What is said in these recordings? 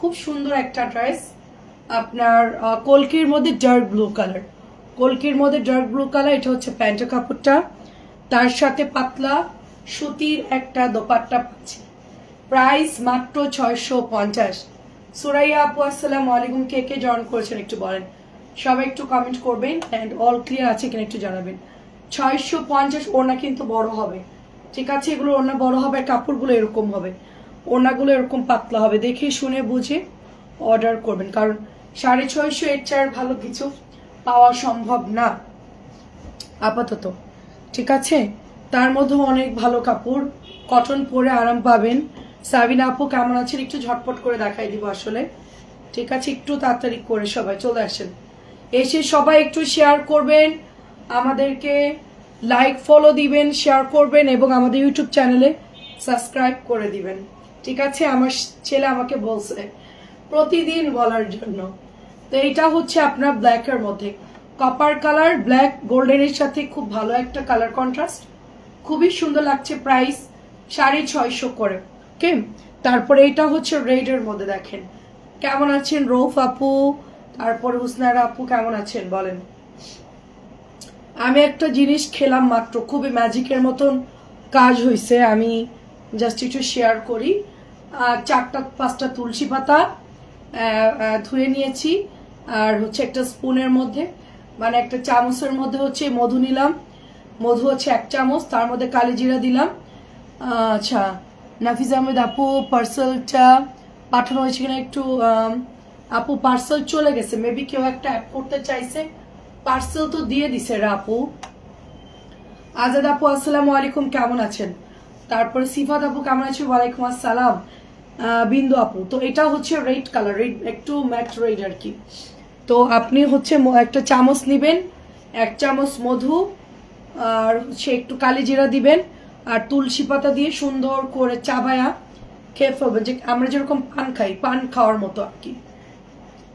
খুব সুন্দর একটা ড্রেস আপনার কলকির মধ্যে ডার্ক ব্লু কালার, কলকির মধ্যে ডার্ক ব্লু কালার। এটা হচ্ছে প্যান্টের কাপড়টা, তার সাথে পাতলা সুতির একটা দোপাট্টা পাচ্ছি। প্রাইস মাত্র 650। সুরাইয়া আপু আসসালামু আলাইকুম, কে কে জয়েন করেছেন একটু বলেন, সবাই একটু কমেন্ট করবেন অ্যান্ড অল ক্লিয়ার আছে কিনা একটু জানাবেন। 650। ওড়না কিন্তু বড় হবে, ঠিক আছে, এগুলো ওড়না বড় হবে, কাপড়গুলো এরকম হবে, ওড়নাগুলো এরকম পাতলা হবে, দেখে শুনে বুঝে অর্ডার করবেন, কারণ 650 এর চেয়ে ভালো কিছু পাওয়া সম্ভব না আপাতত, ঠিক আছে। তার মধ্যে অনেক ভালো কাপড়, কটন পরে আরাম পাবেন। সাবিনা আপু কেমন আছেন একটু ঝটপট করে দেখাই দিব আসলে, ঠিক আছে, একটু তাড়াতাড়ি করে সবাই চলে আসেন, এসে সবাই একটু শেয়ার করবেন, আমাদেরকে লাইক ফলো দিবেন, শেয়ার করবেন এবং আমাদের ইউটিউব চ্যানেলে সাবস্ক্রাইব করে দিবেন, ঠিক আছে। আমার ছেলে আমাকে বলছে প্রতিদিন বলার জন্য। তো এইটা হচ্ছে আপনার ব্ল্যাকের মধ্যে কপার কালার, ব্ল্যাক গোল্ডেনের সাথে খুব ভালো একটা কালার কন্ট্রাস্ট, খুবই সুন্দর লাগছে। প্রাইস 650 করে, ওকে। তারপরে এটা হচ্ছে রেডের মধ্যে, দেখেন কেমন আছেন রৌফ আপু, তারপরে হুসনারা আপু কেমন আছেন বলেন। আমি একটা জিনিস খেলাম মাত্র, খুবই ম্যাজিকের মতন কাজ হয়েছে, আমি জাস্ট একটু শেয়ার করি। 4-5টা তুলসী পাতা ধুয়ে নিয়েছি, আর হচ্ছে একটা স্পুনের মধ্যে মানে একটা চামচের মধ্যে হচ্ছে মধু নিলাম, মধু হচ্ছে 1 চামচ, তার মধ্যে কালি জিরা দিলাম। আচ্ছা নাফিজ আহমেদ আপু পার্সেলটা পাঠানো হয়েছে কিনা একটু, আপু পার্সেল চলে গেছে, মেবি কেউ একটা অ্যাড করতে চাইছে, পার্সেল তো দিয়ে দিছে রে আপু। আজাদ আপু আসসালামু আলাইকুম, কেমন আছেন। তারপরে সিফাত আপু কেমন আছেন, ওয়ালাইকুম আসসালাম। বিন্দু আপু, তো এটা হচ্ছে রেড কালার, রেড একটু ম্যাট রেড আর কি। তো আপনি হচ্ছে একটা চামচ নিবেন, 1 চামচ মধু, আর হচ্ছে একটু কালি জিরা দিবেন, আর তুলসী পাতা দিয়ে সুন্দর করে চাবায়া খেয়ে ফেলবেন, যে আমরা যেরকম পান খাই, পান খাওয়ার মতো আর কি,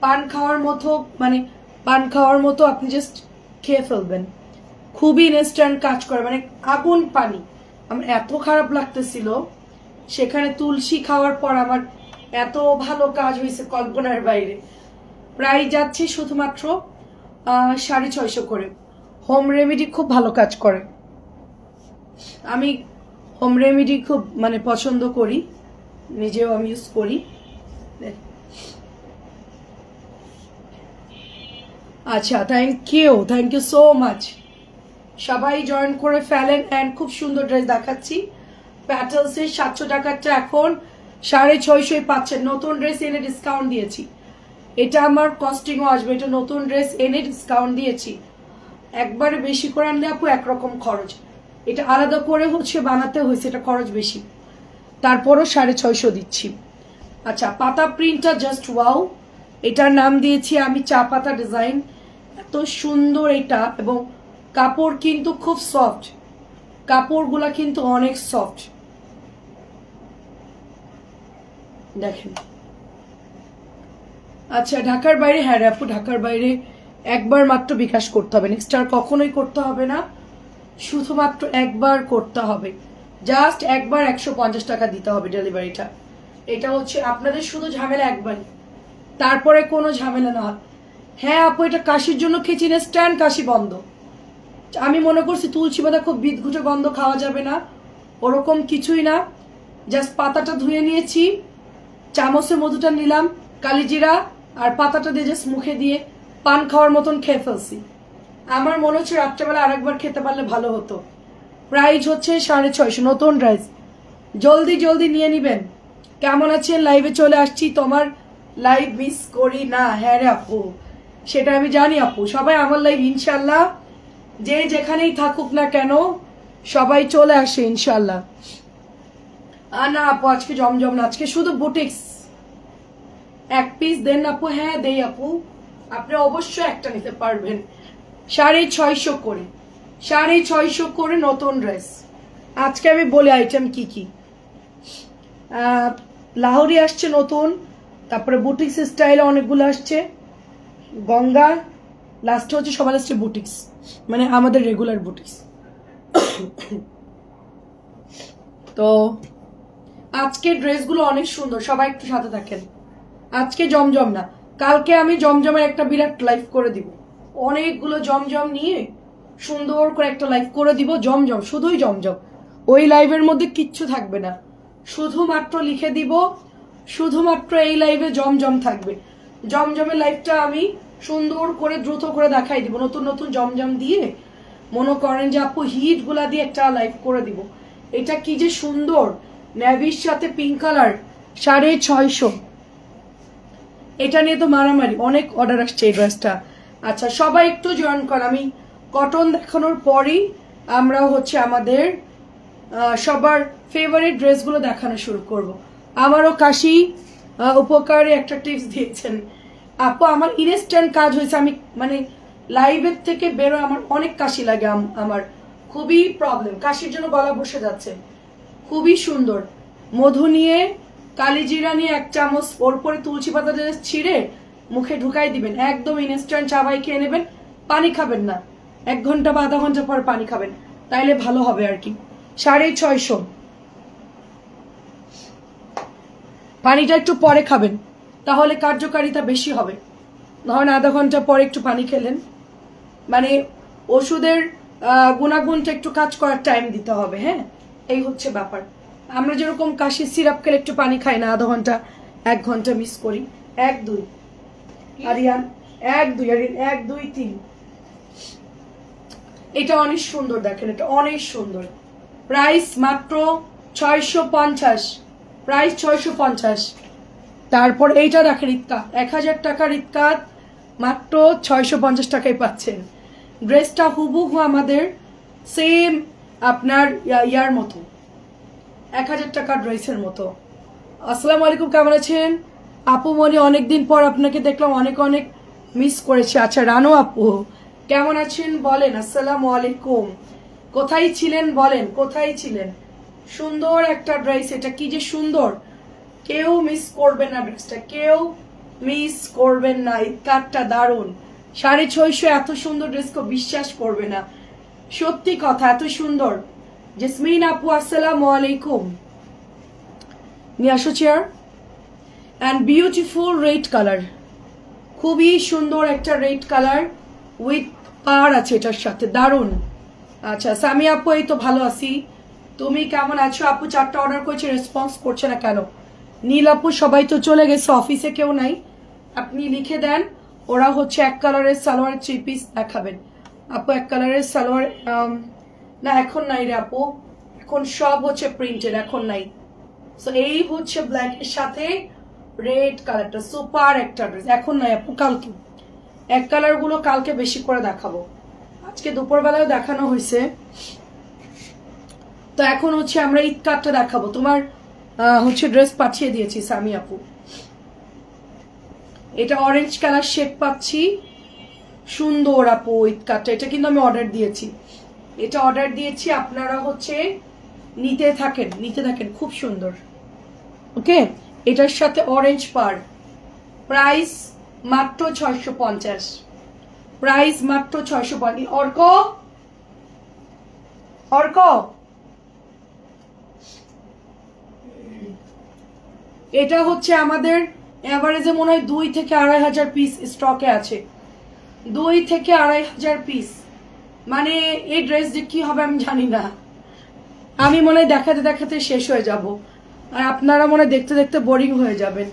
পান খাওয়ার মতো, মানে পান খাওয়ার মতো আপনি জাস্ট খেয়ে ফেলবেন, খুবই ইনস্ট্যান্ট কাজ করে, মানে আগুন পানি। আমার এত খারাপ লাগতেছিল, সেখানে তুলসী খাওয়ার পর আমার এত ভালো কাজ হয়েছে কল্পনার বাইরে। প্রায় যাচ্ছে শুধুমাত্র 650 করে। হোম রেমেডি খুব ভালো কাজ করে, আমি হোম রেমেডি খুব মানে পছন্দ করি, নিজেও আমি ইউজ করি। আচ্ছা থ্যাংক ইউ সো মাচ, সবাই জয়েন করে ফেলেন। অ্যান্ড খুব সুন্দর ড্রেস দেখাচ্ছি, প্যাটেলসের 700 টাকারটা এখন 650 পাচ্ছেন, নতুন ড্রেস এনে ডিসকাউন্ট দিয়েছি, এটা আমার কস্টিংও আসবে, এটা নতুন ড্রেস এনে ডিসকাউন্ট দিয়েছি। একবারে বেশি করে আনলে আপু একরকম খরচ, এটা আলাদা করে হচ্ছে বানাতে হয়েছে, এটা খরচ বেশি, তারপরও 650 দিচ্ছি। আচ্ছা পাতা প্রিন্টটা জাস্ট ওয়াও, এটার নাম দিয়েছি আমি চা পাতা ডিজাইন, এত সুন্দর এটা, এবং কাপড় কিন্তু খুব সফট, কাপড়গুলা কিন্তু অনেক সফট, দেখেন। আচ্ছা ঢাকার বাইরে, হ্যাঁ আপু ঢাকার বাইরে একবার মাত্র বিকাশ করতে হবে, নেক্সট আর কখনোই করতে হবে না, শুধুমাত্র একবার করতে হবে, জাস্ট একবার 150 টাকা দিতে হবে ডেলিভারিটা। এটা হচ্ছে আপনাদের শুধু ঝামেলা একবার, তারপরে কোনো ঝামেলা না। হ্যাঁ আপু এটা কাশির জন্য খেয়েছি, ইনস্ট্যান্ট কাশি বন্ধ। আমি মনে করছি তুলসী পাতা খুব বিদঘুটে গন্ধ খাওয়া যাবে না, ওরকম কিছুই না, জাস্ট পাতাটা ধুয়ে নিয়েছি, চামচের মধুটা নিলাম, কালিজিরা আর পাতাটা দিয়ে জাস্ট মুখে দিয়ে পান খাওয়ার মতন খেয়ে ফেলছি। আমার মনে হচ্ছে রাত্রেবেলা আরেকবার খেতে পারলে ভালো হতো। প্রাইস হচ্ছে 650, নতুন ড্রেস, জলদি জলদি নিয়ে নিবেন। কেমন আছেন, লাইভে চলে আসছি, তোমার লাইভ মিস করি না। হ্যাঁ রে আপু, সেটা আমি জানি আপু, সবাই আমার লাইভ ইনশাল্লাহ যে যেখানেই থাকুক না কেন সবাই চলে আসে ইনশাল্লাহ। না আপু আজকে জমজম না, আজকে শুধু বুটিক্স। 1 পিস দেন আপু, হ্যাঁ দেই আপু, আপনি অবশ্যই একটা নিতে পারবেন। 650 করে, 650 করে নতুন ড্রেস। আজকে আমি বলি আইটেম কি কি। লাহোরি আসছে নতুন, তারপরে বুটিক্স স্টাইলে অনেকগুলো আসছে, গঙ্গা, লাস্টে হচ্ছে সবার আসছে বুটিক্স, মানে আমাদের রেগুলার বুটিক্স। তো আজকের ড্রেসগুলো অনেক সুন্দর, সবাই একটু সাথে থাকেন। আজকে জমজম না, কালকে আমি জমজমের একটা বিরাট লাইভ করে দিব, অনেকগুলো জমজম নিয়ে সুন্দর করে একটা লাইভ করে দিব। জমজম, শুধুই জমজম, ওই লাইভের মধ্যে কিচ্ছু থাকবে না, শুধুমাত্র লিখে দিব, শুধুমাত্র এই লাইভে জমজম থাকবে। জমজমের লাইভটা আমি সুন্দর করে দ্রুত করে দেখাই দিব, নতুন নতুন জমজম দিয়ে। মনে করেন যে আপু হিট গুলা দিয়ে একটা লাইভ করে দিব। এটা কি যে সুন্দর, নেভির সাথে পিঙ্ক কালার, 650। এটা নিয়ে তো মারামারি, অনেক অর্ডার আসছে এই ড্রেসটা। আচ্ছা সবাই একটু জয়েন কর, আমি কটন দেখানোর পরই আমরা হচ্ছে আমাদের সবার ফেভারিট ড্রেসগুলো দেখানো শুরু করব। আমারও কাশি উপকারে একটা টিপস দিয়েছেন আপু, আমার ইনস্ট্যান্ট কাজ হয়েছে, আমি মানে লাইভের থেকে বেরো আমার অনেক কাশি লাগে, আমার খুবই প্রবলেম, কাশির জন্য গলা বসে যাচ্ছে। খুবই সুন্দর, মধু নিয়ে কালিজিরা নিয়ে 1 চামচ, ওর পরে তুলসী পাতা ছিঁড়ে মুখে ঢুকাই দিবেন, একদম ইনস্ট্যান্ট চাবাই খেয়ে নেবেন, পানি খাবেন না, 1 ঘন্টা বা আধা ঘন্টা পর পানি খাবেন, তাইলে ভালো হবে আর কি। 650, পানিটা একটু পরে খাবেন, তাহলে কার্যকারিতা বেশি হবে। ধরেন আধা ঘন্টা পরে একটু পানি খেলেন, মানে ওষুধের গুণাগুণটা একটু কাজ করার টাইম দিতে হবে। হ্যাঁ, এই হচ্ছে ব্যাপার। আমরা যেরকম কাশির সিরাপ খেলে একটু পানি খাই না, আধা ঘন্টা 1 ঘন্টা মিস করি। 1 2 আরিয়ান, 1 2 আরিয়ান, 1 2 3। এটা অনেক সুন্দর, দেখেন এটা অনেক সুন্দর। প্রাইস মাত্র 650, প্রাইস 650। তারপর এইটা দেখেন ইতকাত, 1000 টাকার ইতকাত মাত্র 650 টাকায় পাচ্ছেন। ড্রেসটা হুবহু আমাদের সেম আপনার ইয়ার মতো, 1000 টাকার ড্রেসের মতো। আসসালামু আলাইকুম, কেমন আছেন আপু মনি? অনেকদিন পর আপনাকে দেখলাম, অনেক অনেক মিস করেছি। আচ্ছা রানু আপু কেমন আছেন বলেন? আসসালামু আলাইকুম, কোথায় ছিলেন বলেন, কোথায় ছিলেন? সুন্দর একটা ড্রেস, এটা কি যে সুন্দর, কেউ মিস করবেন না ড্রেসটা, কেউ মিস করবেন না। ইতকাতটা দারুন, 650, এত সুন্দর ড্রেস কেউ বিশ্বাস করবে না, সত্যি কথা, এত সুন্দর। জেসমিন আপু আসসালামু আলাইকুম, নিয়ে আসো chair. And beautiful red colour, খুবই সুন্দর একটা রেড কালার উইথ পার আছে এটার সাথে, দারুন। আচ্ছা সামি আপু এই তো ভালো আছি, তুমি কেমন আছো আপু? 4টা অর্ডার করেছি, রেসপন্স করছে না কেন? নীল আপু সবাই তো চলে গেছে, অফিসে কেউ নাই, আপনি লিখে দেন। ওরা হচ্ছে 1 কালারের সালোয়ার 3 পিস দেখাবেন আপু, 1 কালারের সালোয়ার না এখন নাই রে আপু, এখন সব হচ্ছে প্রিন্টেড, এখন নাই। সো এই হচ্ছে ব্ল্যাক এর সাথে রেড কালারটা, সুপার একটা ড্রেস, এখন নাই আপু, কালকে 1 কালার গুলো কালকে বেশি করে দেখাবো, আজকে দুপুরবেলায় দেখানো হয়েছে। তো এখন হচ্ছে আমরা ঈদ কার্ডটা দেখাবো। তোমার হচ্ছে ড্রেস পাঠিয়ে দিয়েছি সামি আপু, এটা অরেঞ্জ কালার শেড পাচ্ছি, সুন্দর আপু ঈদ কার্ডটা। এটা কিন্তু আমি অর্ডার দিয়েছি, এটা অর্ডার দিয়েছি, আপনারা হচ্ছে নিতে থাকেন, খুব সুন্দর। ওকে, এটার সাথে অরেঞ্জ পার, প্রাইস মাত্র 650, প্রাইস মাত্র 650। অর্ক অর্ক এটা হচ্ছে আমাদের এভারেজে মনে হয় 2 থেকে 2500 পিস স্টকে আছে, 2 থেকে 2500 পিস। মানে এই ড্রেস যে কি হবে আমি জানি না, আমি মনে হয় দেখাতে দেখাতে শেষ হয়ে যাব, আর আপনারা মনে হয় দেখতে দেখতে বোরিং হয়ে যাবেন।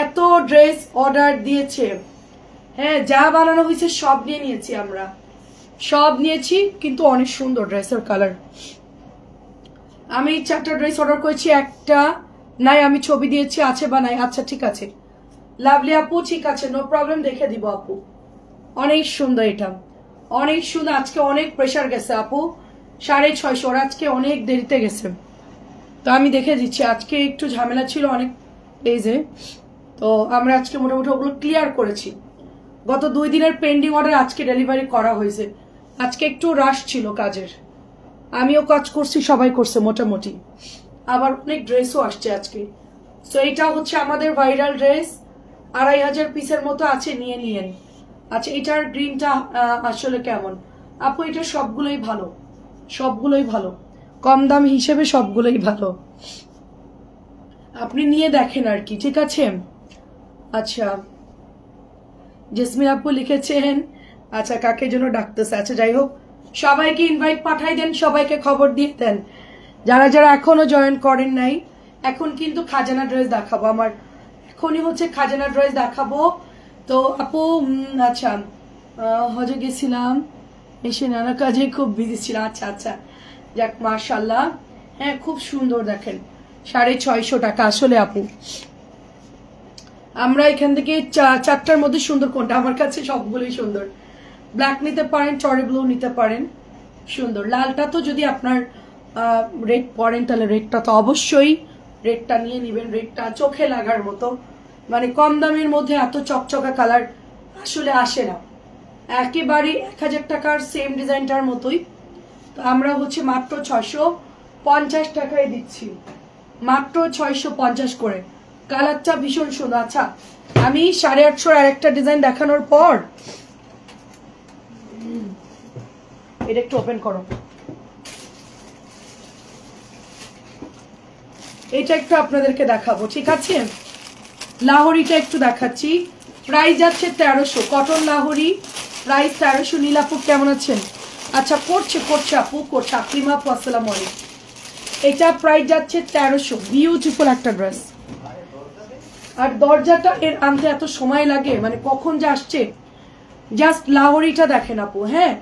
এত ড্রেস অর্ডার দিয়েছে, হ্যাঁ যা বানানো হয়েছে সব নিয়ে নিয়েছি আমরা, সব নিয়েছি, কিন্তু অনেক সুন্দর ড্রেসের কালার। আমি 4টা ড্রেস অর্ডার করেছি, একটা নাই, আমি ছবি দিয়েছি, আছে বা নাই? আচ্ছা ঠিক আছে লাভলি আপু, ঠিক আছে নো প্রবলেম, দেখে দিব আপু। অনেক সুন্দর, এটা অনেক সুন্দর। আজকে অনেক প্রেশার গেছে আপু, 650, ওরা আজকে অনেক দেরিতে গেছে, তো আমি দেখে দিচ্ছি। আজকে একটু ঝামেলা ছিল অনেক পেজে, তো আমরা আজকে মোটামুটি ওগুলো ক্লিয়ার করেছি। গত 2 দিনের পেন্ডিং অর্ডার আজকে ডেলিভারি করা হয়েছে, আজকে একটু রাশ ছিল কাজের, আমিও কাজ করছি, সবাই করছে মোটামুটি, আবার অনেক ড্রেসও আসছে আজকে। সো এটা হচ্ছে আমাদের ভাইরাল ড্রেস, 2500 পিসের মতো আছে, নিয়ে নিয়েন। আচ্ছা এটার গ্রিনটা আসলে কেমন আপু? এটা সবগুলোই ভালো, সবগুলোই ভালো, কম দাম হিসেবে সবগুলোই ভালো, আপনি নিয়ে দেখেন আর কি, ঠিক আছে? আচ্ছা জেসমিন আপু লিখেছেন আচ্ছা কাকের জন্য ডাকতেছে। আচ্ছা যাই হোক, সবাইকে ইনভাইট পাঠাই দেন, সবাইকে খবর দিয়ে দেন যারা যারা এখনো জয়েন করেন নাই। এখন কিন্তু খাজানা ড্রেস দেখাবো, আমার এখনই হচ্ছে খাজানা ড্রেস দেখাবো। তো আপু আচ্ছা হজে গেছিলাম, এসে নানা কাজে খুব বিজি ছিল। আচ্ছা আচ্ছা যাক মাশাআল্লাহ, হ্যাঁ খুব সুন্দর দেখেন 650 টাকা। আসলে আপু আমরা এখান থেকে চারটার মধ্যে সুন্দর কোনটা, আমার কাছে সবগুলোই সুন্দর। ব্ল্যাক নিতে পারেন, চরে ব্লু নিতে পারেন, সুন্দর। লালটা তো যদি আপনার রেড পরেন তাহলে রেডটা তো অবশ্যই রেডটা নিয়ে নেবেন, রেডটা চোখে লাগার মতো। মানে কম দামের মধ্যে এত চকচকা কালার আসলে আসে না, একেবারে 1000 টাকার সেম ডিজাইনটার মতোই। তো আমরা হচ্ছে মাত্র 650 টাকায় দিচ্ছি, মাত্র 650 করে। কালারটা ভীষণ সুন্দর। আচ্ছা আমি 850 আরেকটা ডিজাইন দেখানোর পর এটা একটু ওপেন করো, এটা একটু আপনাদেরকে দেখাবো, ঠিক আছে? লাহোরিটা একটু দেখাচ্ছি, প্রাইস যাচ্ছে 1300, কটন লাহোরি, প্রাইস 1300। নীলাপু কেমন আছেন? আচ্ছা করছে আপু, করছে আকলিমা আপু, আসসালামু আলাইকুম। এটা প্রাইস যাচ্ছে 1300, বিউটিফুল একটা ড্রেস। আর দরজাটা এর আনতে এত সময় লাগে, মানে কখন যে আসছে। জাস্ট লাহোরিটা দেখেন আপু, হ্যাঁ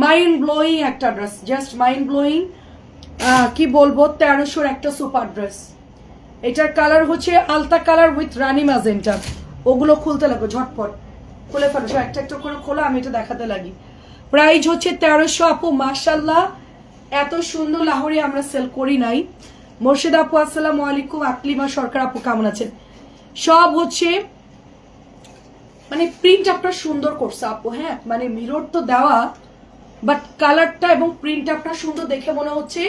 মাইন্ড ব্লোয়িং একটা ড্রেস, জাস্ট মাইন্ড ব্লোয়িং। কি বলবো, 1300 একটা সুপার ড্রেস। এটার কালার হচ্ছে আলতা কালার উইথ রানী ম্যাজেন্টা। ওগুলো খুলতে লাগবে, ঝটপট খুলে ফেলো, একটা একটা করে খোলা, আমি এটা দেখাতে লাগি। প্রাইস হচ্ছে 1300 আপু। মাশাআল্লাহ এত সুন্দর লাহোরি আমরা সেল করি নাই। মোর্শেদ আপু আসসালামু আলাইকুম। আকলিমা সরকার আপু কেমন আছেন? সব হচ্ছে মানে প্রিন্ট আপনার সুন্দর করছে আপু, হ্যাঁ মানে মিরর তো দেওয়া, বাট কালারটা এবং প্রিন্ট আপনার সুন্দর, দেখে মনে হচ্ছে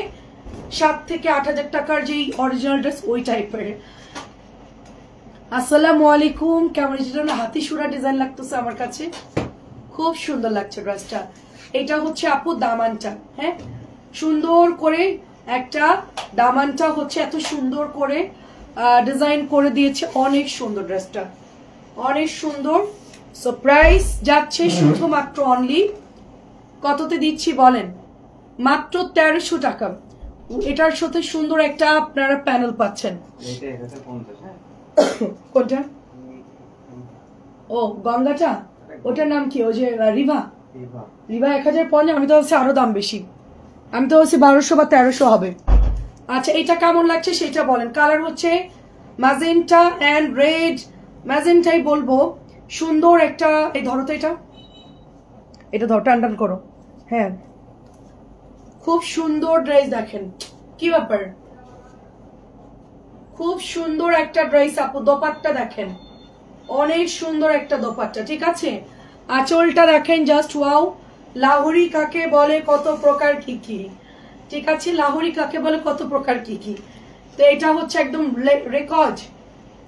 7 থেকে 8000 টাকার যেই অরিজিনাল ড্রেস ওই টাইপের। আসসালামু আলাইকুম, কেমন আছেন? হাতি সুরা ডিজাইন লাগতেছে আমার কাছে, খুব সুন্দর লাগছে ড্রেসটা। এটা হচ্ছে আপু দামানটা, হ্যাঁ সুন্দর করে একটা দামানটা হচ্ছে এত সুন্দর করে ডিজাইন করে দিয়েছে, অনেক সুন্দর ড্রেসটা, অনেক সুন্দর। সো প্রাইস যাচ্ছে শুধুমাত্র অনলি কততে দিচ্ছি বলেন? মাত্র 1300 টাকা। এটার সাথে সুন্দর একটা আপনারা প্যানেল পাচ্ছেন। কোনটা? ও গঙ্গাটা, ওটার নাম কি? ওই যে রিভা, রিভা 1050। আমি তো ভাবছি আরো দাম বেশি, আমি তো ভাবছি 1200 বা 1300 হবে। আচ্ছা এটা কেমন লাগছে সেটা বলেন। কালার হচ্ছে ম্যাজেন্টা এন্ড রেড, ম্যাজেন্টাই বলবো, সুন্দর একটা। এই ধরো তো, এটা ধরো, টান টান করো, হ্যাঁ খুব সুন্দর ড্রেস। দেখেন কি ব্যাপার, খুব সুন্দর একটা ড্রেস আপু। দোপাট্টা দেখেন, অনেক সুন্দর একটা দোপাট্টা, ঠিক আছে? আঁচলটা দেখেন, জাস্ট ওয়াও। লাহোরি কাকে বলে, কত প্রকার কি কি, ঠিক আছে? লাহোরি কাকে বলে, কত প্রকার কি কি। তো এটা হচ্ছে একদম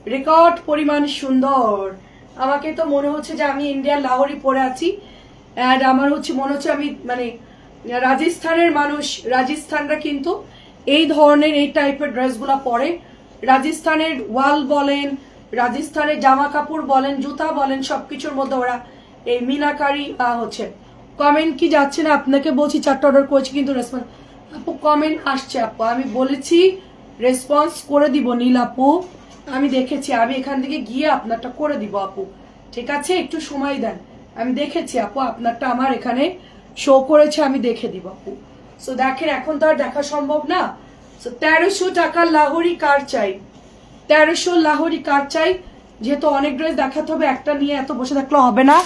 রেকর্ড পরিমাণ সুন্দর। আমাকে তো মনে হচ্ছে যে আমি ইন্ডিয়ার লাহোরি পরে আছি, অ্যান্ড আমার হচ্ছে মনে হচ্ছে আমি মানে রাজস্থানের মানুষ। রাজস্থানরা কিন্তু এই ধরনের এই টাইপের ড্রেসগুলো পরে। রাজস্থানের ওয়াল বলেন, রাজস্থানের জামা কাপড় বলেন, জুতা বলেন, সবকিছুর মধ্যে ওরা এই মিনাকারি হচ্ছে। কমেন্ট কি যাচ্ছে না? আপনাকে বলছি 4টা অর্ডার করেছি কিন্তু রেসপন্স, আপু কমেন্ট আসছে আপু, আমি বলেছি রেসপন্স করে দিব নীল আপু, আমি দেখেছি, আমি এখান থেকে গিয়ে আপনারটা করে দিব আপু, ঠিক আছে? একটু সময় দেন, আমি দেখেছি আপু, আপনারটা আমার এখানে শো করেছে, আমি দেখে দিব আপু। সো দেখেন এখন তো আর দেখা সম্ভব না। সো 1300 টাকার লাহোরি কার চাই? 1300 লাহোরি কার চাই? যেহেতু অনেক ড্রেস দেখাতে হবে, একটা নিয়ে এত বসে থাকলে হবে না,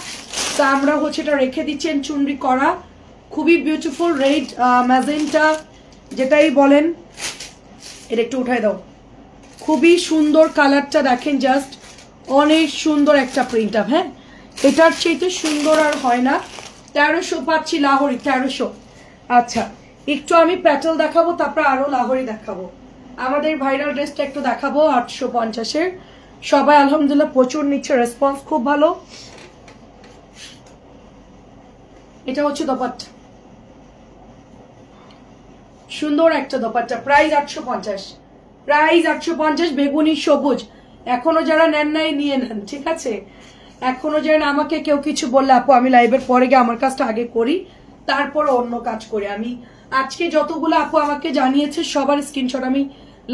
তো আমরা হচ্ছে এটা রেখে দিচ্ছেন চুনরি করা, খুবই বিউটিফুল রেড ম্যাজেন্টা যেটাই বলেন। এটা একটু উঠাই দাও, খুবই সুন্দর কালারটা দেখেন, জাস্ট অনেক সুন্দর একটা প্রিন্ট আপ। হ্যাঁ এটার চেয়ে সুন্দর আর হয় না। 1300 পাচ্ছি লাহোরি, 1300। আচ্ছা একটু আমি প্যাটেল দেখাবো, তারপর আরো লাহোরি দেখাবো। আমাদের ভাইরাল ড্রেসটা একটু দেখাবো 850-এর। সবাই আলহামদুলিল্লাহ প্রচুর নিচ্ছে, রেসপন্স খুব ভালো। এটা হচ্ছে দোপাট্টা, সুন্দর একটা দোপাট্টা, প্রাইস 850, প্রাইস 850। বেগুনি সবুজ, এখনো যারা নেন নাই নিয়ে নেন, ঠিক আছে? এখনো যারা আমাকে কেউ কিছু বললে আপু আমি লাইভের পরে গিয়ে আমার কাজটা আগে করি, তারপর অন্য কাজ করি। আমি আজকে যতগুলো আপু আমাকে জানিয়েছে সবার স্ক্রিনশট আমি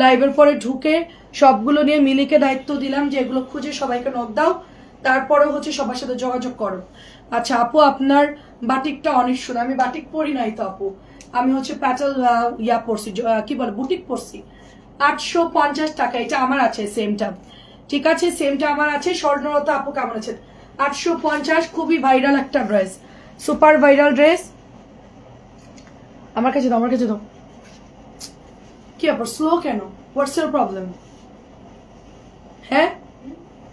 লাইভের পরে ঢুকে সবগুলো নিয়ে মিলিকে দায়িত্ব দিলাম যে এগুলো খুঁজে সবাইকে নক দাও, তারপরে হচ্ছে সবার সাথে যোগাযোগ করো। আচ্ছা আপু আপনার বাটিকটা অনেক সুন্দর। আমি বাটিক পরি নাই তো আপু, আমি হচ্ছে প্যাটেল ইয়া পরছি, কি বলে বুটিক পরছি। 850 টাকা, এটা আমার আছে সেমটা, ঠিক আছে? সেমটা আমার আছে। স্বর্ণলতা আপু কেমন আছে? 850, খুবই ভাইরাল একটা ড্রেস, সুপার ভাইরাল ড্রেস। আমার কাছে দাও, আমার কাছে দাও। কি আপু স্লো কেন? What's your problem? হ্যাঁ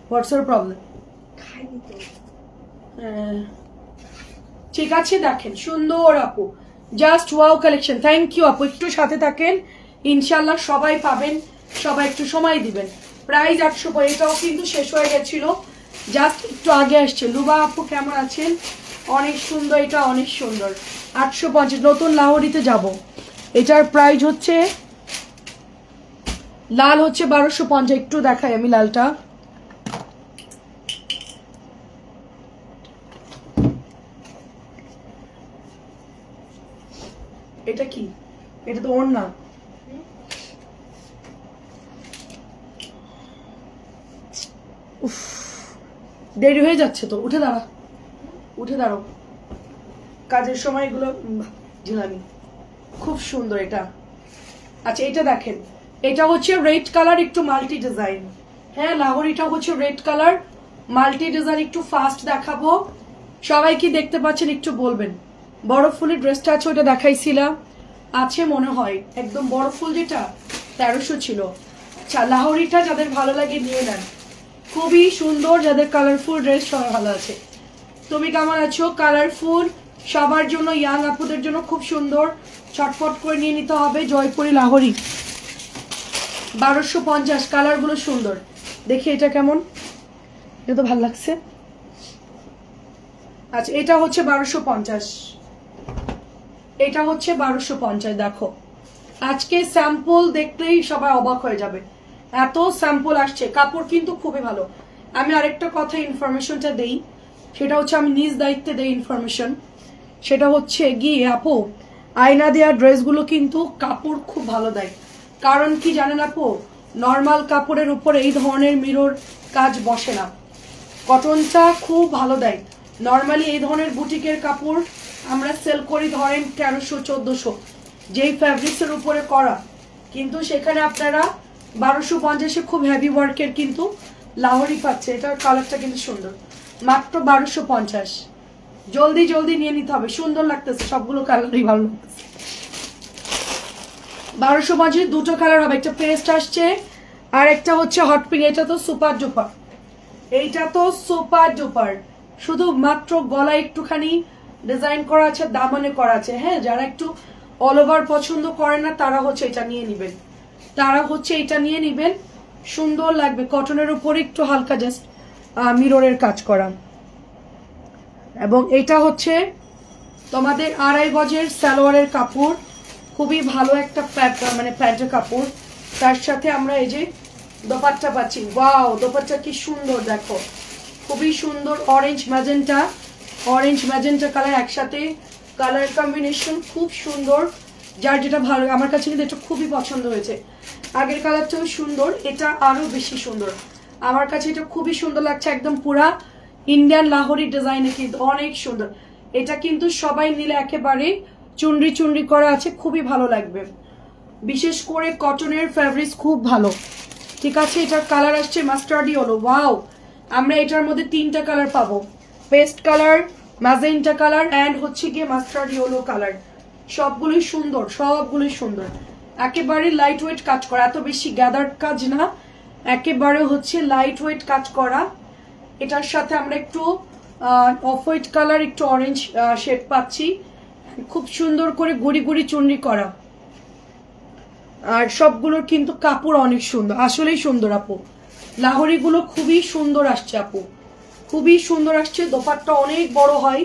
হোয়াটস ইউর প্রবলেম? ঠিক আছে দেখেন সুন্দর আপু, just wow collection. Thank you আপু, একটু সাথে থাকেন, ইনশাল্লাহ সবাই পাবেন, সবাই একটু সময় দিবেন। প্রাইস 800, এটাও কিন্তু শেষ হয়ে গেছিল, জাস্ট একটু আগে আসছে। লুবা আপু কেমন আছেন? অনেক সুন্দর, এটা অনেক সুন্দর। 850, নতুন লাহোরিতে যাব। এটার প্রাইস হচ্ছে, লাল হচ্ছে 1250। একটু দেখাই আমি লালটা, এটা কি? এটা তো ওড়না। উফ দেরি হয়ে যাচ্ছে তো, উঠে দাঁড়া, উঠে দাঁড়ো, কাজের সময় এগুলো ঝিলামি। খুব সুন্দর এটা। আচ্ছা এটা দেখেন, এটা হচ্ছে রেড কালার, একটু মাল্টি ডিজাইন। হ্যাঁ লাহোরিটা হচ্ছে রেড কালার মাল্টি ডিজাইন। একটু ফাস্ট দেখাবো, সবাই কি দেখতে পাচ্ছেন একটু বলবেন। বড় ফুলের ড্রেসটা আছে, ওটা দেখাইছিলাম, আছে মনে হয় একদম বড় ফুল, যেটা 1300 ছিল। আচ্ছা লাহোরিটা যাদের ভালো লাগে নিয়ে নেন, খুবই সুন্দর। যাদের কালারফুল ড্রেস সবাই ভালো আছে। তুমি কেমন আছো? কালারফুল সবার জন্য, ইয়াং আপুদের জন্য খুব সুন্দর, ছটফট করে নিয়ে নিতে হবে। জয়পুরি লাহোরি 1250, কালারগুলো সুন্দর। দেখি এটা কেমন, এটা তো ভালো লাগছে। আচ্ছা এটা হচ্ছে 1250, এটা হচ্ছে 1250। দেখো আজকে স্যাম্পল দেখলেই সবাই অবাক হয়ে যাবে, এত স্যাম্পল আসছে। কাপড় কিন্তু খুবই ভালো। আমি আরেকটা কথা ইনফরমেশনটা দেই, সেটা হচ্ছে আমি নিজ দায়িত্বে দেই ইনফরমেশন, সেটা হচ্ছে গিয়ে আপু আয়না দেওয়া ড্রেসগুলো কিন্তু কাপড় খুব ভালো দেয়। কারণ কি জানেন আপু, নর্মাল কাপড়ের উপর এই ধরনের মিরর কাজ বসে না, কটনটা খুব ভালো দেয়। নর্মালি এই ধরনের বুটিকের কাপড় আমরা সেল করি ধরেন 1300-1400, যেই ফ্যাব্রিক্সের উপরে করা, কিন্তু সেখানে আপনারা 1250-এ খুব হেভি ওয়ার্কের কিন্তু লাহোরি পাচ্ছে। এটার কালারটা কিন্তু সুন্দর, মাত্র 1250। জলদি জলদি নিয়ে নিতে হবে, সুন্দর লাগতেছে, সবগুলো কালারই ভালো লাগতেছে। 1250 দুটো কালার হবে, একটা পেস্ট আসছে আর একটা হচ্ছে হট পিঙ্ক। এটা তো সুপার ডুপার, এইটা তো সুপার ডুপার। শুধু মাত্র গলায় একটুখানি ডিজাইন করা আছে, দামানে করা আছে। হ্যাঁ যারা একটু অল ওভার পছন্দ করেন না তারা হচ্ছে এটা নিয়ে নিবেন, তারা হচ্ছে এটা নিয়ে নিবেন, সুন্দর লাগবে। কটনের উপরে একটু হালকা জাস্ট মিররের কাজ করা। এবং এটা হচ্ছে তোমাদের 2.5 গজের সালোয়ারের কাপড়, খুবই ভালো একটা মানে প্যান্টের কাপড়। তার সাথে আমরা এই যে দোপাট্টা পাচ্ছি। ওয়াও দোপাট্টা কি সুন্দর, দেখো খুবই সুন্দর। Orange magenta, orange magenta colour একসাথে, কালার কম্বিনেশন খুব সুন্দর। যার যেটা ভালো, আমার কাছে কিন্তু এটা খুবই পছন্দ হয়েছে। আগের কালারটাও সুন্দর, এটা আরো বেশি সুন্দর। আমার কাছে এটা খুবই সুন্দর লাগছে, একদম পুরা ইন্ডিয়ান লাহোরি ডিজাইনে, কিন্তু অনেক সুন্দর। এটা কিন্তু সবাই নিলে একেবারে চুনরি চুনরি করা আছে, খুবই ভালো লাগবে। বিশেষ করে কটনের ফ্যাব্রিক্স খুব ভালো, ঠিক আছে। এটার কালার আসছে মাস্টার্ডি হলো। ওয়াও, আমরা এটার মধ্যে 3টা কালার পাবো, paste colour, magenta colour and হচ্ছে গিয়ে মাস্টার্ড ইয়েলো কালার। সবগুলোই সুন্দর, সবগুলোই সুন্দর। একেবারে লাইট ওয়েট কাজ করা, এত বেশি গ্যাদার্ড কাজ না, একেবারে হচ্ছে লাইট ওয়েট কাজ করা। এটার সাথে আমরা একটু অফ হোয়াইট কালার, একটু অরেঞ্জ শেড পাচ্ছি, খুব সুন্দর করে গুড়ি গুড়ি চুনরি করা। আর সবগুলোর কিন্তু কাপড় অনেক সুন্দর, আসলেই সুন্দর আপু। লাহোরি গুলো খুবই সুন্দর আসছে আপু, খুবই সুন্দর আসছে। দোপাট্টা অনেক বড় হয়,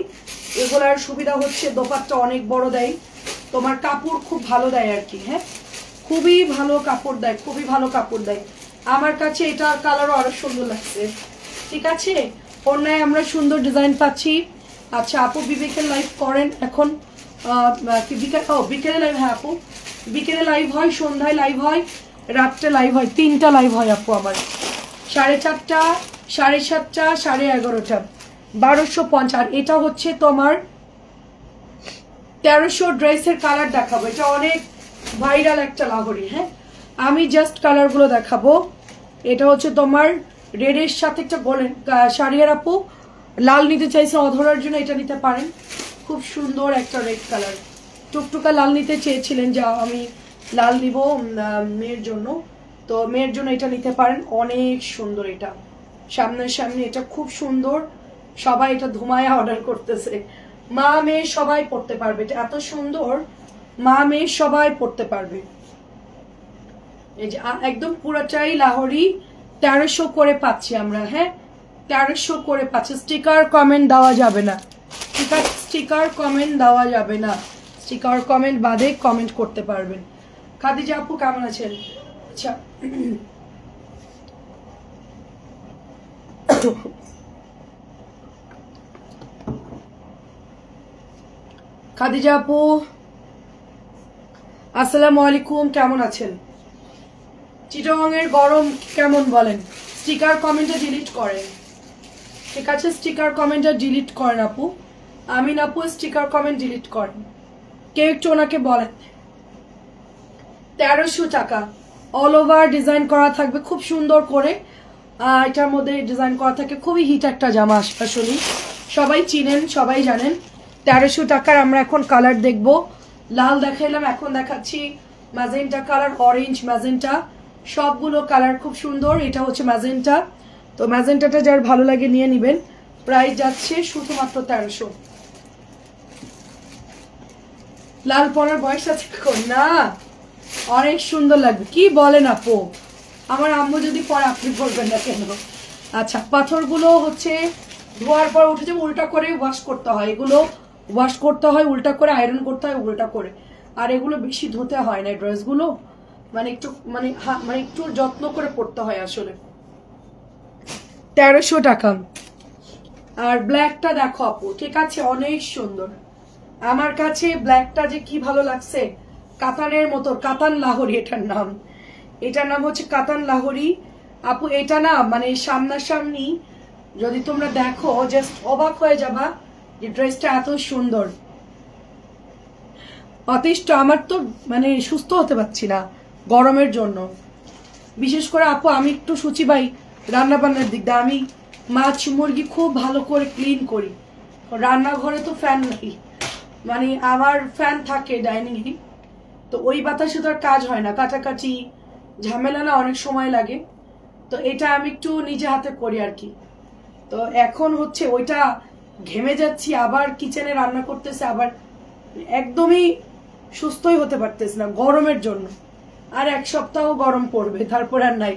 এগুলার সুবিধা হচ্ছে দোপাট্টা অনেক বড় দেয়, তোমার কাপড় খুব ভালো দেয় আর কি। হ্যাঁ খুবই ভালো কাপড় দেয়, খুবই ভালো কাপড় দেয়। আমার কাছে এটা কালারও আরো সুন্দর লাগছে। ঠিক আছে, ওড়নায় আমরা সুন্দর ডিজাইন পাচ্ছি। আচ্ছা আপু বিবেকের লাইভ করেন এখন? বিকেলে লাইভ? হ্যাঁ আপু বিকেলে লাইভ হয়, সন্ধ্যায় লাইভ হয়, রাত্রে লাইভ হয়, 3টা লাইভ হয় আপু আমার। 4:30, 7:30, 11:30, 1250। আর এটা হচ্ছে তোমার 1300 ড্রেসের কালার দেখাবো। এটা অনেক ভাইরাল একটা লাহোরি। হ্যাঁ আমি জাস্ট কালারগুলো দেখাবো। এটা হচ্ছে তোমার রেডের সাথে একটা গোল্ডেন শাড়িয়ার আপু লাল নিতে চাইছে অধরার জন্য এটা নিতে পারেন। খুব সুন্দর একটা রেড কালার, টুকটুকা লাল নিতে চেয়েছিলেন, যা আমি লাল দিব মেয়ের জন্য, তো মেয়ের জন্য এটা নিতে পারেন। অনেক সুন্দর, এটা সামনে সামনে, এটা খুব সুন্দর। সবাই এটা ধুমায়া অর্ডার করতেছে। মা মেয়ে সবাই পড়তে পারবে, এটা এত সুন্দর, মা মেয়ে সবাই পড়তে পারবে। এই যে একদম পুরোটাই লাহোরি, 1300 করে পাচ্ছি আমরা। হ্যাঁ 1300 করে পাচ্ছি। স্টিকার কমেন্ট দেওয়া যাবে না, ঠিক আছে? স্টিকার কমেন্ট দেওয়া যাবে না, স্টিকার কমেন্ট বাদে কমেন্ট করতে পারবেন। খাদিজা আপু কেমন আছেন? আচ্ছা খাদিজা আপু আসসালামু আলাইকুম, কেমন আছেন? চিটাগং এর গরম কেমন বলেন? স্টিকার কমেন্টে ডিলিট করেন, ঠিক আছে? স্টিকার কমেন্টে ডিলিট করেন আপু, আমিন আপু স্টিকার কমেন্ট ডিলিট করেন। কেউ একটু ওনাকে বলেন। 1300 টাকা, অল ওভার ডিজাইন করা থাকবে খুব সুন্দর করে। এটার মধ্যে ডিজাইন করা থাকে, খুবই হিট একটা জামা আসলে, সবাই চিনেন, সবাই জানেন। 1300 টাকার আমরা এখন কালার দেখব। লাল দেখাইলাম, এখন দেখাচ্ছি ম্যাজেন্টা কালার, অরেঞ্জ ম্যাজেন্টা, সবগুলো কালার খুব সুন্দর। এটা হচ্ছে ম্যাজেন্টা, তো ম্যাজেন্টাটা যার ভালো লাগে নিয়ে নিবেন। প্রাইস যাচ্ছে শুধুমাত্র 1300। লাল পরার বয়স আছে না? অনেক সুন্দর লাগবে। কি বলেন আপু? আমার আম্মু যদি পরে আপনি বলবেন না কেন? আচ্ছা পাথরগুলো হচ্ছে ধোয়ার পর উঠে যাবে, উল্টা করে ওয়াশ করতে হয়, এগুলো ওয়াশ করতে হয় উল্টা করে, আয়রন করতে হয় উল্টা করে। আর এগুলো বেশি ধুতে হয় না, ড্রেসগুলো মানে একটু মানে একটু যত্ন করে পড়তে হয় আসলে। 1300 টাকা। আর ব্ল্যাকটা দেখো আপু, ঠিক আছে? অনেক সুন্দর। আমার কাছে ব্ল্যাকটা যে কি ভালো লাগছে, কাতানের মতো, কাতান লাহোরি এটার নাম। এটার নাম হচ্ছে কাতান লাহোরি আপু। এটা না মানে সামনাসামনি যদি তোমরা দেখো জাস্ট অবাক হয়ে যাবা যে ড্রেসটা এত সুন্দর। অতিষ্ঠ, আমার তো মানে সুস্থ হতে পারছি না গরমের জন্য। বিশেষ করে আপু আমি একটু সূচিবাই রান্না বান্নার দিক দিয়ে, আমি মাছ মুরগি খুব ভালো করে ক্লিন করি। রান্নাঘরে তো ফ্যান নেই, মানে আমার ফ্যান থাকে ডাইনিং এ, তো ওই বাতাসে তো আর কাজ হয় না, কাটাকাটি ঝামেলা না, অনেক সময় লাগে। তো এটা আমি একটু নিজে হাতে করি আর কি। তো এখন হচ্ছে ওইটা ঘেমে যাচ্ছি, আবার কিচেনে রান্না করতেছে, আবার একদমই সুস্থই হতে পারতেছে না গরমের জন্য। আর এক সপ্তাহ গরম পড়বে, তারপর আর নাই,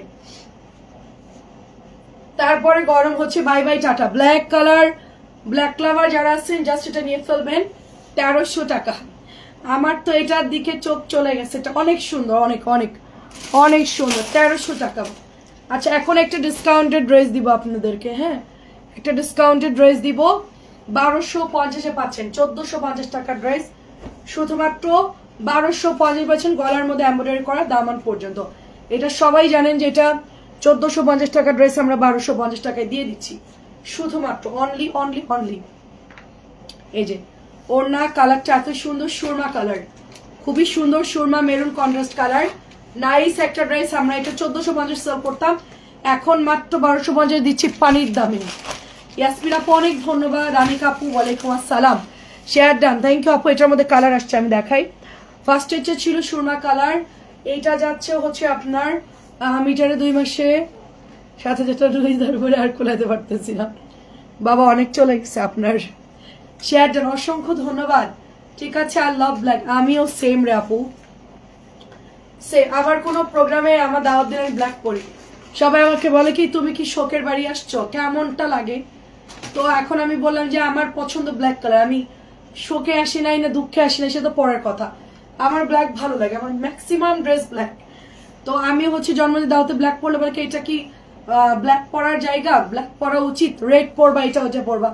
তারপরে গরম হচ্ছে। Bye bye tata. Black colour, black লাভার যারা আছেন জাস্ট এটা নিয়ে ফেলবেন। 1300 টাকা। আমার তো এটার দিকে চোখ চলে গেছে, এটা অনেক সুন্দর, অনেক অনেক অনেক সুন্দর। 1300 টাকা। আচ্ছা এখন একটা ডিসকাউন্টেড ড্রেস দিব আপনাদেরকে। হ্যাঁ একটা ডিসকাউন্টেড ড্রেস দিব, 1250-এ পাচ্ছেন। 1450 টাকার ড্রেস শুধুমাত্র 1250 পাচ্ছেন, গলার মধ্যে এমব্রয়ডারি করা, দামান পর্যন্ত। এটা সবাই জানেন যে এটা 1450 টাকার ড্রেস আমরা 1250 টাকায় দিয়ে দিচ্ছি শুধুমাত্র, অনলি অনলি অনলি। এই যে ওড়না কালারটা এত সুন্দর, সুরমা কালার, খুবই সুন্দর Surma maroon contrast colour, nice একটা ড্রেস। আমরা এটা 1450 সেল করতাম, এখন মাত্র 1250 দিচ্ছি পানির দামে। ইয়াসমিন আপু অনেক ধন্যবাদ। রানী কাপু ওয়ালাইকুম আসসালাম, শেয়ার ডান, থ্যাংক ইউ আপু। এটার মধ্যে কালার আসছে আমি দেখাই। ফার্স্ট হচ্ছে ছিল সুরমা কালার, এইটা যাচ্ছে হচ্ছে আপনার মিটারে 2 মাসে 7,000 টাকা তারপরে আর খোলাতে পারতেছি না বাবা, অনেক চলে গেছে আপনার। শেয়ার ডান, অসংখ্য ধন্যবাদ। ঠিক আছে, আর লাভ ব্ল্যাক, আমিও সেম রে আপু, সে আমার কোনো প্রোগ্রামে আমার দাওয়াত দিন আমি ব্ল্যাক পরি, সবাই আমাকে বলে কি তুমি কি শোকের বাড়ি আসছো, কেমনটা লাগে। তো এখন আমি বললাম যে আমার পছন্দ ব্ল্যাক কালার, আমি শোকে আসি নাই না দুঃখে আসি নাই, সে তো পরের কথা, আমার ব্ল্যাক ভালো লাগে, আমার ম্যাক্সিমাম ড্রেস ব্ল্যাক। তো আমি হচ্ছে জন্মদিন দাওয়াতে ব্ল্যাক পরলে বলে এটা কি ব্ল্যাক পরার জায়গা, ব্ল্যাক পরা উচিত, রেড পরবা, এটা হচ্ছে পরবা।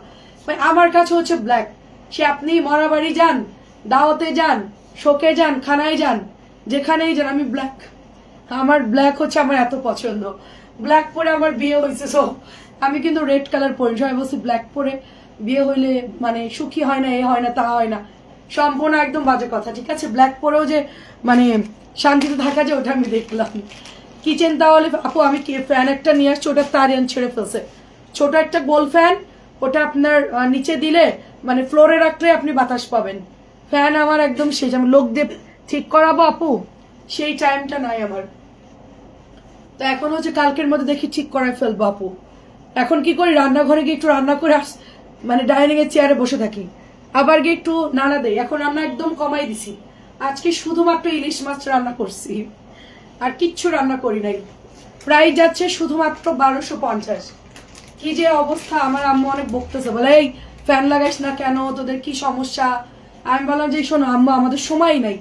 ভাই আমার কাছে হচ্ছে ব্ল্যাক, সে আপনি মরাবাড়ি যান, দাওয়াতে যান, শোকে যান, খানায় যান, যেখানেই যান, আমি ব্ল্যাক। আমার ব্ল্যাক হচ্ছে আমার এত পছন্দ। ব্ল্যাক পরে আমার বিয়ে হয়েছে, সো আমি কিন্তু রেড কালার পরি। সবাই বলছি ব্ল্যাক পরে বিয়ে হইলে মানে সুখী হয় না, এ হয় না, তা হয় না, সম্পূর্ণ একদম বাজে কথা, ঠিক আছে? ব্ল্যাক পরেও যে মানে শান্তিতে থাকা যায় ওটা আমি দেখলাম। কিচেন তাহলে আপু আমি ফ্যান একটা নিয়ে আসছি, ওটা তারিয়ান ছেড়ে ফেলছে, ছোট একটা গোল ফ্যান, ওটা আপনার নিচে দিলে মানে ফ্লোরে রাখলে আপনি বাতাস পাবেন। ফ্যান আমার একদম শেষ, আমি লোক দিয়ে ঠিক করাবো আপু, সেই টাইমটা নাই আমার। তো এখন হচ্ছে কালকের মধ্যে দেখি ঠিক করায় ফেলবো আপু। এখন কি করি, রান্নাঘরে গিয়ে একটু রান্না করে মানে ডাইনিং এর চেয়ারে বসে থাকি, আবার গিয়ে একটু নাড়া দেই। এখন রান্না একদম কমাই দিছি, আজকে শুধুমাত্র ইলিশ মাছ রান্না করছি, আর কিচ্ছু রান্না করি নাই। প্রাইস যাচ্ছে শুধুমাত্র 1250। কি যে অবস্থা, আমার আম্মু অনেক বকতেছে, বলে এই ফ্যান লাগাইস না কেন, তোদের কি সমস্যা? আমি বললাম যে শোনো আম্মু, আমাদের সময় নাই,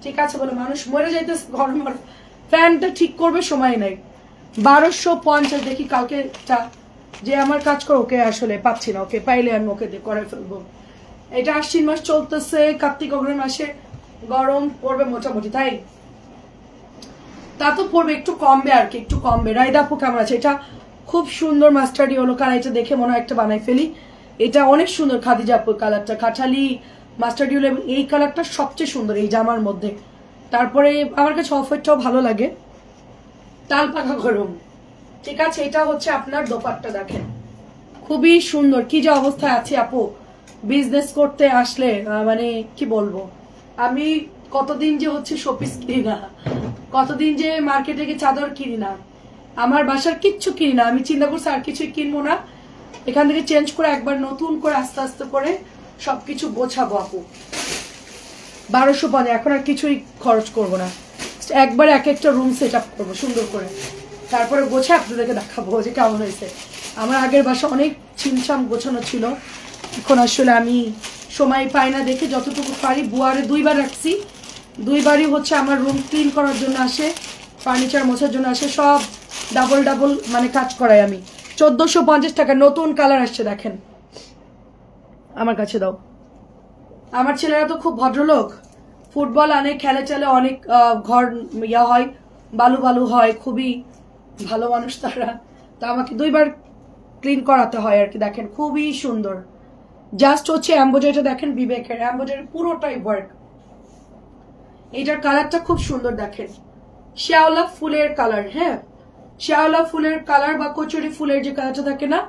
ঠিক আছে? বলে মানুষ মরে যাইতেছে গরম, ফ্যানটা ঠিক করবে সময় নাই। 1250। দেখি কালকে যে আমার কাজ করে ওকে আসলে পাচ্ছি না, ওকে পাইলে আমি ওকে দিয়ে করে ফেলবো। এটা আশ্বিন মাস চলতেছে, কার্তিক অগ্রহণ মাসে গরম পড়বে মোটামুটি, তাই তা তো পড়বে, একটু কমবে আর কি, একটু কমবে। রাইদা আপু কেমন আছে? এটা খুব সুন্দর মাস্টার্ড ইয়েলো কালার, এটা দেখে মনে হয় একটা বানাই ফেলি। এটা অনেক সুন্দর খাদিজা আপুর কালারটা, কাঠালি মাস্টার্ড ইয়েলো, এই কালারটা সবচেয়ে সুন্দর এই জামার মধ্যে। তারপরে আমার কাছে অফ হোয়াইটটাও ভালো লাগে, তাল পাখা গরম, ঠিক আছে? এটা হচ্ছে আপনার দোপাট্টা, দেখেন খুবই সুন্দর। কি যে অবস্থায় আছে আপু, বিজনেস করতে আসলে মানে কি বলবো, আমি কতদিন যে হচ্ছে শোপিস কিনি না, কতদিন যে মার্কেটে গিয়ে চাদর কিনি না, আমার বাসার কিচ্ছু কিনি না। আমি চিন্তা করছি আর কিছুই কিনবো না, এখান থেকে চেঞ্জ করে একবার নতুন করে আস্তে আস্তে করে সবকিছু গোছাবো আপু। 1250, এখন আর কিছুই খরচ করবো না, একবার এক একটা রুম সেট আপ করবো সুন্দর করে, তারপরে গোছা আপনাদেরকে দেখাবো যে কেমন হয়েছে। আমার আগের বাসা অনেক ছিমছাম গোছানো ছিল, এখন আসলে আমি সময় পাই না দেখে যতটুকু পারি। বুয়ারে 2বার রাখছি, 2বারই হচ্ছে আমার রুম ক্লিন করার জন্য আসে, ফার্নিচার মোছার জন্য আসে, সব ডাবল ডাবল মানে কাজ করাই আমি। 1450 টাকা, নতুন কালার আসছে দেখেন। আমার কাছে দাও, আমার ছেলেরা তো খুব ভদ্রলোক, ফুটবল আনে, খেলে চলে, অনেক ঘর ইয়া হয়, বালু বালু হয়, খুবই ভালো মানুষ তারা। তা আমাকে 2বার ক্লিন করাতে হয় আর কি। দেখেন খুবই সুন্দর, জাস্ট হচ্ছে এমব্রয়ডারিটা দেখেন, বিবেকের এমব্রয়ডারি পুরোটাই ওয়ার্ক। এইটার কালারটা খুব সুন্দর, দেখেন শ্যাওলা ফুলের কালার, হ্যাঁ শ্যাওলা ফুলের কালার বা কচুরি ফুলের যে কালারটা থাকে না,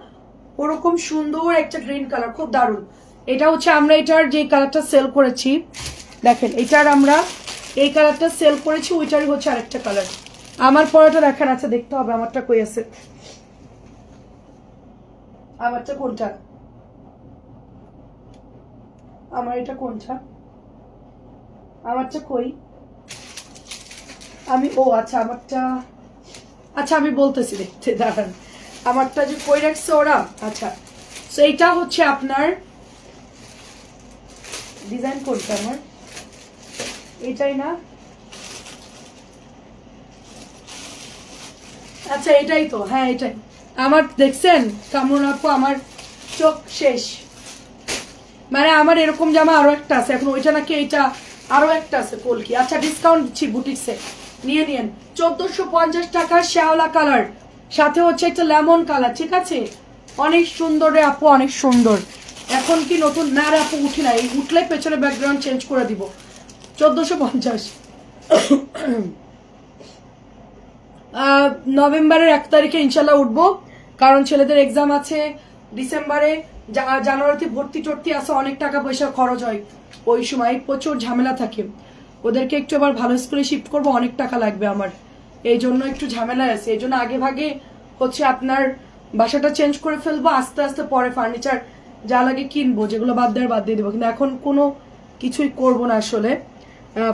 ওরকম সুন্দর একটা গ্রিন কালার, খুব দারুণ। এটা হচ্ছে আমরা এটার যে কালারটা সেল করেছি, দেখেন এটার আমরা এই কালারটা সেল করেছি, ওইটারই হচ্ছে আরেকটা কালার। আমার পরাটা দেখার আছে, দেখতে হবে আমারটা কই আছে, আমারটা কোনটা, আমার এটা কোনটা, আমারটা কই, আমি ও আচ্ছা আমারটা, আচ্ছা আমি বলতেছি, দেখতে দাঁড়ান আমারটা যে কই রাখছে ওরা। আচ্ছা তো এইটা হচ্ছে আপনার ডিজাইন কোনটা, আমার এটাই না, আচ্ছা এটাই তো, হ্যাঁ এটাই আমার। দেখছেন কামরুন আপু, আমার চোখ শেষ, মানে আমার এরকম জামা আরো একটা আছে, এখন ওইটা নাকি এইটা আরো একটা আছে কলকি। আচ্ছা ডিসকাউন্ট দিচ্ছি বুটিক্সে, নিয়ে নিন। 1450 টাকা শ্যাওলা কালার, সাথে হচ্ছে একটা লেমন কালার, ঠিক আছে? অনেক সুন্দর রে আপু, অনেক সুন্দর। এখন কি নতুন না রে আপু, উঠি না, এই উঠলে পেছনে ব্যাকগ্রাউন্ড চেঞ্জ করে দিব। 1450। নভেম্বরের 1 তারিখে ইনশাল্লাহ উঠবো, কারণ ছেলেদের এক্সাম আছে ডিসেম্বরে, জানুয়ারিতে ভর্তি টর্তি আছে, অনেক টাকা পয়সা খরচ হয়, ওই সময় প্রচুর ঝামেলা থাকে। ওদেরকে একটু আবার ভালো স্কুলে শিফট করবো, অনেক টাকা লাগবে আমার, এই জন্য একটু ঝামেলা আছে। এই জন্য আগে ভাগে হচ্ছে আপনার বাসাটা চেঞ্জ করে ফেলবো, আস্তে আস্তে পরে ফার্নিচার যা লাগে কিনবো, যেগুলো বাদ দিয়ে দেবো, কিন্তু এখন কোনো কিছুই করবো না আসলে।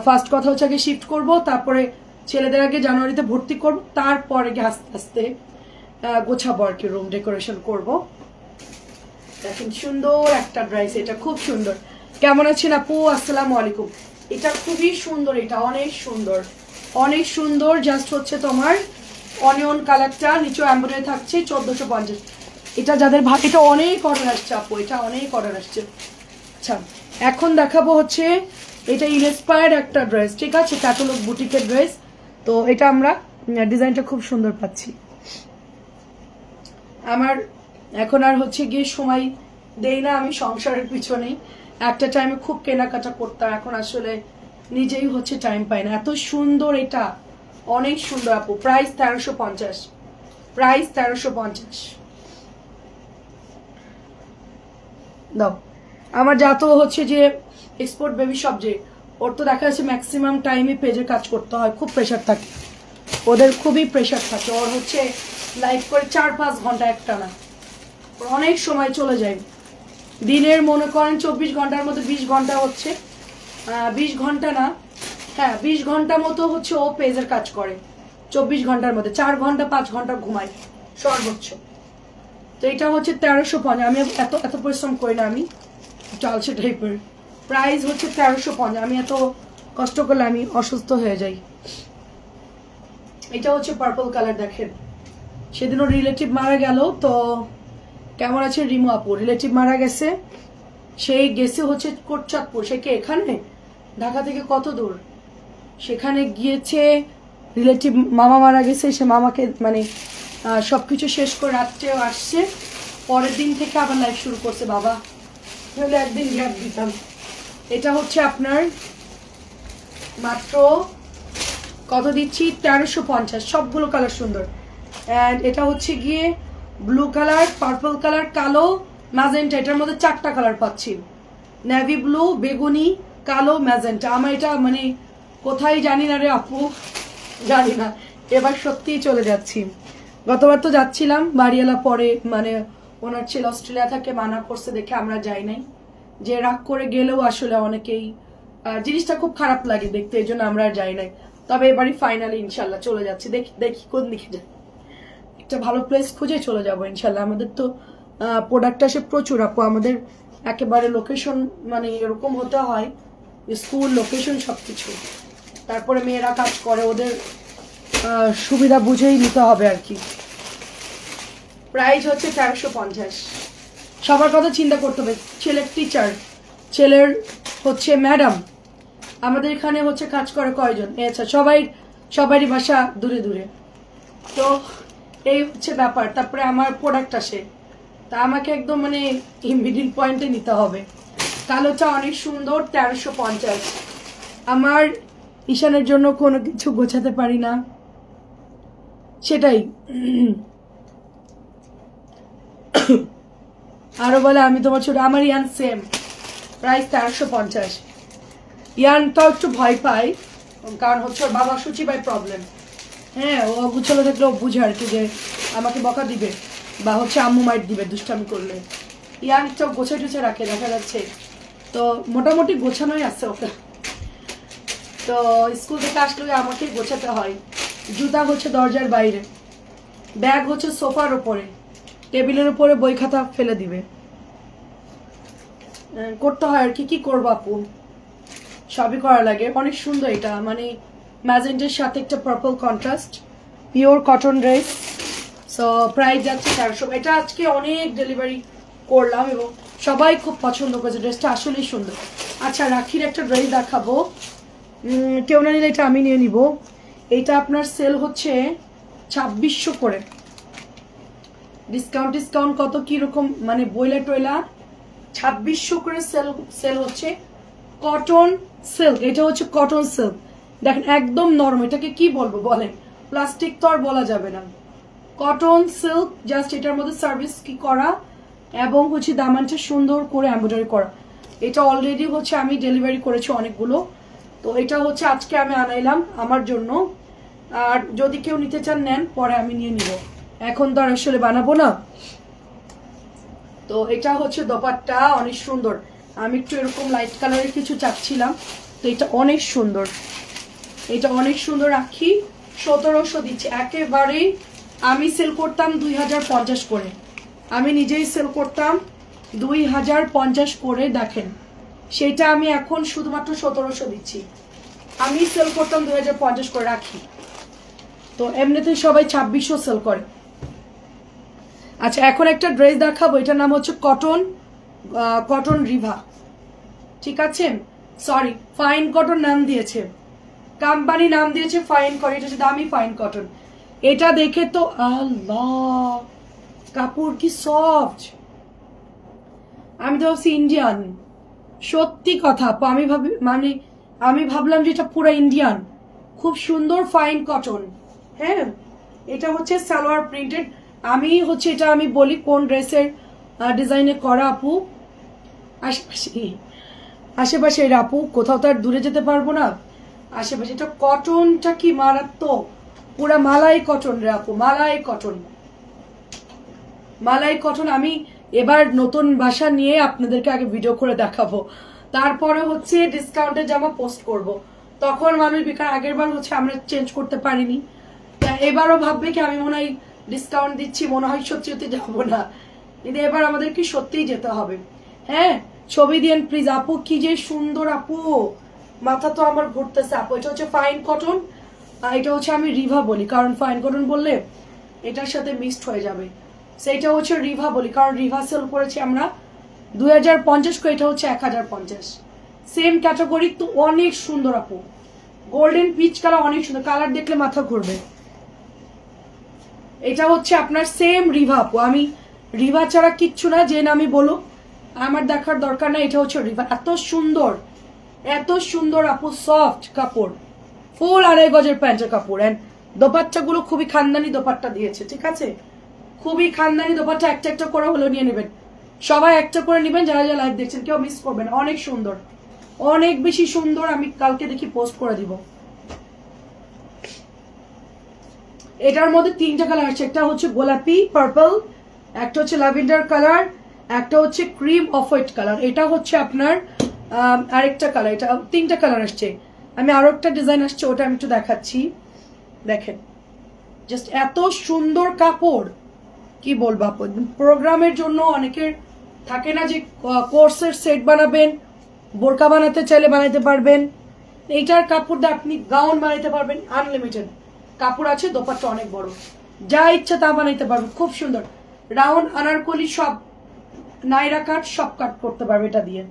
ফার্স্ট কথা হচ্ছে আগে শিফট করবো, তারপরে ছেলেদের আগে জানুয়ারিতে ভর্তি করবো, তারপরে আস্তে আস্তে গোছাবো আর কি, রুম ডেকোরেশন করবো। দেখেন সুন্দর একটা ড্রেস, এটা খুব সুন্দর। কেমন আছেন আপু? আসসালামু আলাইকুম। এটা খুবই সুন্দর, এটা অনেক সুন্দর, অনেক সুন্দর, জাস্ট হচ্ছে তোমার অনিয়ন কালারটা, নিচে এমব্রয়ডারি থাকছে 1450। এটা যাদের এটা অনেক অর্ডার আসছে আপু, এটা অনেক অর্ডার আসছে। আচ্ছা এখন দেখাবো হচ্ছে এটা ইনস্পায়ার্ড একটা ড্রেস, ঠিক আছে, ক্যাটালগ বুটিকের ড্রেস। তো এটা আমরা ডিজাইনটা খুব সুন্দর পাচ্ছি। আমার এখন আর হচ্ছে গিয়ে সময় দেই না আমি সংসারের পিছনেই, একটা টাইমে খুব কেনাকাটা করতাম, এখন আসলে নিজেই হচ্ছে টাইম পাই না। এত সুন্দর, এটা অনেক সুন্দর আপু। Price 1350, price 1350। দাও আমার যা তো হচ্ছে যে এক্সপোর্ট বেবি সব, যে ওর তো দেখা যাচ্ছে ম্যাক্সিমাম টাইমে পেজে কাজ করতে হয়, খুব প্রেশার থাকে ওদের, খুবই প্রেশার থাকে ওর, হচ্ছে লাইভ করে 4-5 ঘন্টা একটা না, অনেক সময় চলে যায় দিনের, মনে করেন 24 ঘন্টার মধ্যে 20 ঘন্টা হচ্ছে 20 ঘন্টা না, হ্যাঁ 20 ঘন্টা মতো হচ্ছে ও পেজের কাজ করে। 24 ঘন্টার মধ্যে 4 ঘন্টা 5 ঘন্টা ঘুমাই সর্বোচ্চ। তো এটা হচ্ছে 1350। আমি এত এত পরিশ্রম করি না, আমি চালছে টাইপের। প্রাইস হচ্ছে 1350। আমি এত কষ্ট করলে আমি অসুস্থ হয়ে যাই। এটা হচ্ছে পার্পল কালার, দেখেন সেদিনও রিলেটিভ মারা গেল, তো কেমন আছে রিমু আপু? রিলেটিভ মারা গেছে, সেই গেছে হচ্ছে কোটচাঁদপুর, সে কে এখানে ঢাকা থেকে কত দূর, সেখানে গিয়েছে রিলেটিভ, মামা মারা গেছে, সে মামাকে মানে সবকিছু শেষ করে রাত্রেও আসছে, পরের দিন থেকে আবার লাইফ শুরু করছে। বাবা তাহলে একদিন গ্যাপ দিতাম। এটা হচ্ছে আপনার মাত্র কত দিচ্ছি, 1350। সবগুলো কালার সুন্দর। অ্যান্ড এটা হচ্ছে গিয়ে ব্লু কালার, পার্পল কালার, কালো, ম্যাজেন্টা, এটার মধ্যে 4টা কালার পাচ্ছি, নেভি ব্লু, বেগুনি, কালো, ম্যাজেন্টা। আমার এটা মানে কোথায় জানি না রে আপু, জানি না, এবার সত্যিই চলে যাচ্ছি। গতবার তো যাচ্ছিলাম, বাড়িওয়ালা পরে মানে ওনার ছেলে অস্ট্রেলিয়া থেকে মানা করছে দেখে আমরা যাই নাই, যে রাগ করে গেলেও আসলে অনেকেই জিনিসটা খুব খারাপ লাগে দেখতে, এই জন্য আমরা যাই নাই। তবে এবারই ফাইনালি ইনশাল্লাহ চলে যাচ্ছি, দেখি দেখি কোন দিকে যাই, একটা ভালো প্লেস খুঁজে চলে যাবো ইনশাল্লাহ। আমাদের তো প্রোডাক্ট আসে প্রচুর আপু, আমাদের একেবারে লোকেশন মানে এরকম হতে হয়, স্কুল লোকেশন সবকিছু, তারপরে মেয়েরা কাজ করে, ওদের সুবিধা বুঝেই নিতে হবে আর কি। প্রাইস হচ্ছে 1350। সবার কথা চিন্তা করতে হবে, ছেলের টিচার, ছেলের হচ্ছে ম্যাডাম, আমাদের এখানে হচ্ছে কাজ করে কয়জন, আচ্ছা সবারই বাসা দূরে দূরে, তো এই হচ্ছে ব্যাপার। তারপরে আমার প্রোডাক্ট আসে, তা আমাকে একদম মানে মিডিল পয়েন্টে নিতে হবে। কালোটা অনেক সুন্দর, 1350। আমার ঈশানের জন্য কোনো কিছু গোছাতে পারি না, সেটাই আরো বলে আমি তোমার ছোট, আমার ইয়ান সেম, প্রাইস 1350। ইয়ানটাও একটু ভয় পাই, কারণ হচ্ছে ওর বাবা সুচিবাই প্রবলেম, হ্যাঁ ও গুছালো থাকলে ও বুঝে আর কি, যে আমাকে বকা দিবে বা হচ্ছে আম্মু মাইট দিবে দুষ্টামি করলে। ইয়ানটা গোছায় টুছে রাখে দেখা যাচ্ছে, তো মোটামুটি গোছানোই আছে ওকে। তো স্কুল থেকে আসলে আমাকে গোছাতে হয়, জুতা হচ্ছে দরজার বাইরে, ব্যাগ হচ্ছে সোফার উপরে, টেবিলের উপরে বই খাতা ফেলে দিবে, করতে হয় আর কি, কি করবো আপু, সবই করা লাগে। অনেক সুন্দর এটা, মানে ম্যাজেন্টের সাথে একটা purple contrast, pure cotton dress. So price যাচ্ছে 1300। এটা আজকে অনেক ডেলিভারি করলাম এবং সবাই খুব পছন্দ করেছে, ড্রেসটা আসলেই সুন্দর। আচ্ছা রাখির একটা ড্রেস দেখাবো, কেউ না নিলে এটা আমি নিয়ে নিব। এইটা আপনার সেল হচ্ছে 2600 করে, ডিসকাউন্ট কত কিরকম মানে বইলা টয়লা 2600 করে সেল হচ্ছে। কটন সিল্ক, এটা হচ্ছে কটন সিল্ক, দেখেন একদম নরম, এটাকে কি বলবো বলেন, প্লাস্টিক তো আর বলা যাবে না, কটন সিল্ক, জাস্ট এটার মধ্যে সার্ভিস কি করা এবং হচ্ছে দামানটা সুন্দর করে এমব্রয়ডারি করা। এটা অলরেডি হচ্ছে আমি ডেলিভারি করেছি অনেকগুলো, তো এটা হচ্ছে আজকে আমি আনাইলাম আমার জন্য, আর যদি কেউ নিতে চান নেন, পরে আমি নিয়ে নিব, এখন তো আর আসলে বানাবো না। তো এটা হচ্ছে দোপাট্টা, অনেক সুন্দর, আমি একটু এরকম লাইট কালারের কিছু চাচ্ছিলাম, তো এটা অনেক সুন্দর, এটা অনেক সুন্দর। রাখি 1700 দিচ্ছে, একেবারেই আমি সেল করতাম 2050 করে, আমি নিজেই সেল করতাম 2050 করে, দেখেন সেটা আমি এখন শুধুমাত্র 1700 দিচ্ছি। আমি সেল করতাম 2050 করে রাখি, তো এমনিতে সবাই 2600 সেল করে। আচ্ছা এখন একটা ড্রেস দেখাবো, এটার নাম হচ্ছে কটন রিভা, ঠিক আছে? সরি, ফাইন কটন নাম দিয়েছে, কোম্পানি নাম দিয়েছে ফাইন কটন, এটা হচ্ছে দামি ফাইন কটন। এটা দেখে তো আল্লাহ, কাপড় কি সফট, আমি তো ভাবছি ইন্ডিয়ান, সত্যি কথা। আমি ভাবলাম যে এটা পুরো ইন্ডিয়ান, খুব সুন্দর ফাইন কটন। হ্যাঁ, এটা হচ্ছে সালোয়ার প্রিন্টেড। এটা আমি বলি কোন ড্রেসের ডিজাইনে করা আপু, আশেপাশে এর আপু, কোথাও তো আর দূরে যেতে পারবো না, আশেপাশে। এটা কটনটা কি মারাত্মক, পুরা মালাই কটন রে আপু, মালাই কটন। আমি এবার নতুন বাসা নিয়ে আপনাদেরকে আগে ভিডিও করে দেখাবো, তারপরে হচ্ছে ডিসকাউন্টের জামা পোস্ট করব। তখন মানুষ বিকার, আগের বার হচ্ছে আমরা চেঞ্জ করতে পারিনি, এবারও ভাববে কি আমি মনে হয় ডিসকাউন্ট দিচ্ছি, মনে হয় সত্যি সত্যি যাবো না, কিন্তু এবার আমাদের কি সত্যিই যেতে হবে। হ্যাঁ, ছবি দিয়েন প্লিজ আপু, কি যে সুন্দর আপু, মাথা তো আমার ঘুরতেছে আপু। এটা হচ্ছে ফাইন কটন, এটা হচ্ছে আমি রিভা বলি, কারণ ফাইন কটন বললে এটার সাথে মিক্সড হয়ে যাবে, সেইটা হচ্ছে রিভা বলি, কারণ রিভা সেল করেছি আমরা 2050 করে, এটা হচ্ছে 1050, সেম ক্যাটাগরি। তো অনেক সুন্দর আপু, গোল্ডেন পিচ কালার, অনেক সুন্দর কালার, দেখলে মাথা ঘুরবে। এটা হচ্ছে আপনার সেম রিভা আপু, আমি রিভা ছাড়া কিচ্ছু না, যে নামই বলো আমার দেখার দরকার না। এটা হচ্ছে রিভা, এত সুন্দর আপু, সফট কাপড়, ফুল 2.5 গজের প্যান্টের কাপড়। এন্ড দোপাট্টা গুলো খুবই খানদানি দোপাট্টা দিয়েছে, ঠিক আছে? খুবই খানদানি দোপাট্টা, একটা করে হলো নিয়ে নেবেন, সবাই একটা করে নেবেন, যারা যারা লাইভ দেখছেন, কেউ মিস করবেন। অনেক সুন্দর, অনেক বেশি সুন্দর। আমি কালকে দেখি পোস্ট করে দিব। এটার মধ্যে 3টা কালার আছে, একটা হচ্ছে গোলাপি পার্পল, একটা হচ্ছে ল্যাভেন্ডার কালার, একটা হচ্ছে ক্রিম অফ হোয়াইট কালার। এটা হচ্ছে আপনার আরেকটা কালার, এটা 3টা কালার আসছে। আমি আরো একটা ডিজাইন আসছে, ওটা আমি একটু দেখাচ্ছি, দেখেন জাস্ট এত সুন্দর কাপড়, কি বলবো আপু। প্রোগ্রামের জন্য অনেকের থাকে না যে কোর্সের সেট বানাবেন, বোরকা বানাতে চাইলে বানাইতে পারবেন, এইটার কাপড় দিয়ে আপনি গাউন বানাইতে পারবেন, আনলিমিটেড কাপড় আছে, দোপাট্টা অনেক বড়, যা ইচ্ছা তা বানাইতে পারবেন, খুব সুন্দর। রাউন্ড আনারকলি সব, নাইরা কাট সব কাট করতে পারবে এটা দিয়ে,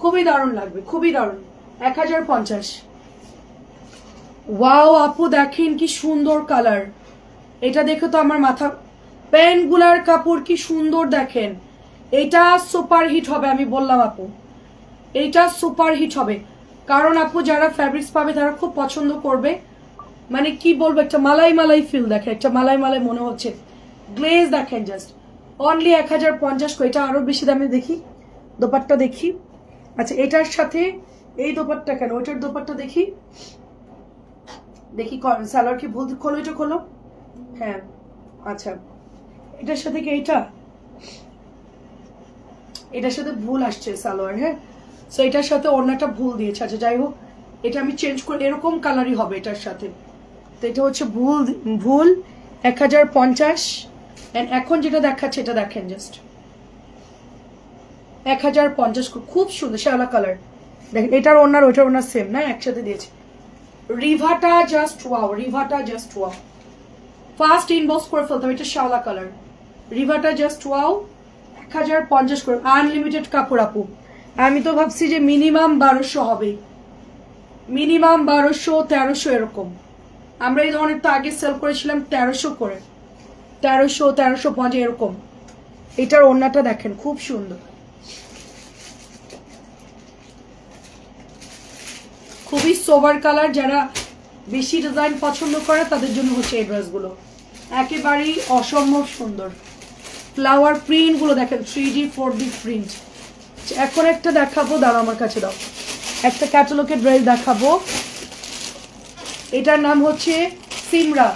খুবই দারুণ লাগবে, খুবই দারুণ। 1050। ওয়াও আপু, দেখেন কি সুন্দর কালার, এটা দেখে তো আমার মাথা। প্যান্ট গুলার কাপড় কি সুন্দর দেখেন, এটা সুপার হিট হবে, আমি বললাম আপু এইটা সুপার হিট হবে, কারণ আপু যারা ফ্যাব্রিক্স পাবে তারা খুব পছন্দ করবে। মানে কি বলবো, একটা মালাই ফিল দেখেন, একটা মালাই মনে হচ্ছে, গ্লেজ দেখেন জাস্ট, অনলি 1050 করে। এটা আরো বেশি দামে। দেখি দোপাট্টা দেখি, আচ্ছা এটার সাথে এই দোপাট্টা কেন, ওইটার দোপাট্টা দেখি সালোয়ার কি ভুল, খোলো এটা খোলো, হ্যাঁ আচ্ছা এটার সাথে কি এটার সাথে ভুল আসছে সালোয়ার, হ্যাঁ সো এটার সাথে ওড়নাটা ভুল দিয়েছে। আচ্ছা যাই হোক, এটা আমি চেঞ্জ করে এরকম কালারই হবে এটার সাথে, তো এটা হচ্ছে ভুল 1050। এন্ড এখন যেটা দেখাচ্ছে এটা দেখেন জাস্ট 1050, খুব সুন্দর শ্যাওলা কালার। দেখেন এটার ওড়নার ওইটার ওড়নার সেম না, একসাথে দিয়েছে। রিভাটা জাস্ট ওয়াও, ফার্স্ট ইনবক্স করে ফেলতে হবে, এটা শ্যাওলা কালার, রিভাটা জাস্ট ওয়াও। 1050 করে, আনলিমিটেড কাপড় আপু। আমি তো ভাবছি যে মিনিমাম 1200 হবে, মিনিমাম 1200 1300 এরকম। আমরা এই ধরনের তো আগে সেল করেছিলাম 1300 করে, 1300 1350 এরকম। এটার ওড়নাটা দেখেন খুব সুন্দর, খুবই সোভার কালার। যারা বেশি ডিজাইন পছন্দ করে তাদের জন্য হচ্ছে এই ড্রেসগুলো, একেবারেই অসম্ভব সুন্দর। ফ্লাওয়ার প্রিন্ট গুলো দেখেন, 3D 4D প্রিন্ট। এখন একটা দেখাবো, দাঁড়া আমার কাছে দাও, একটা ক্যাটালগের ড্রেস দেখাবো। এটার নাম হচ্ছে সিমরা,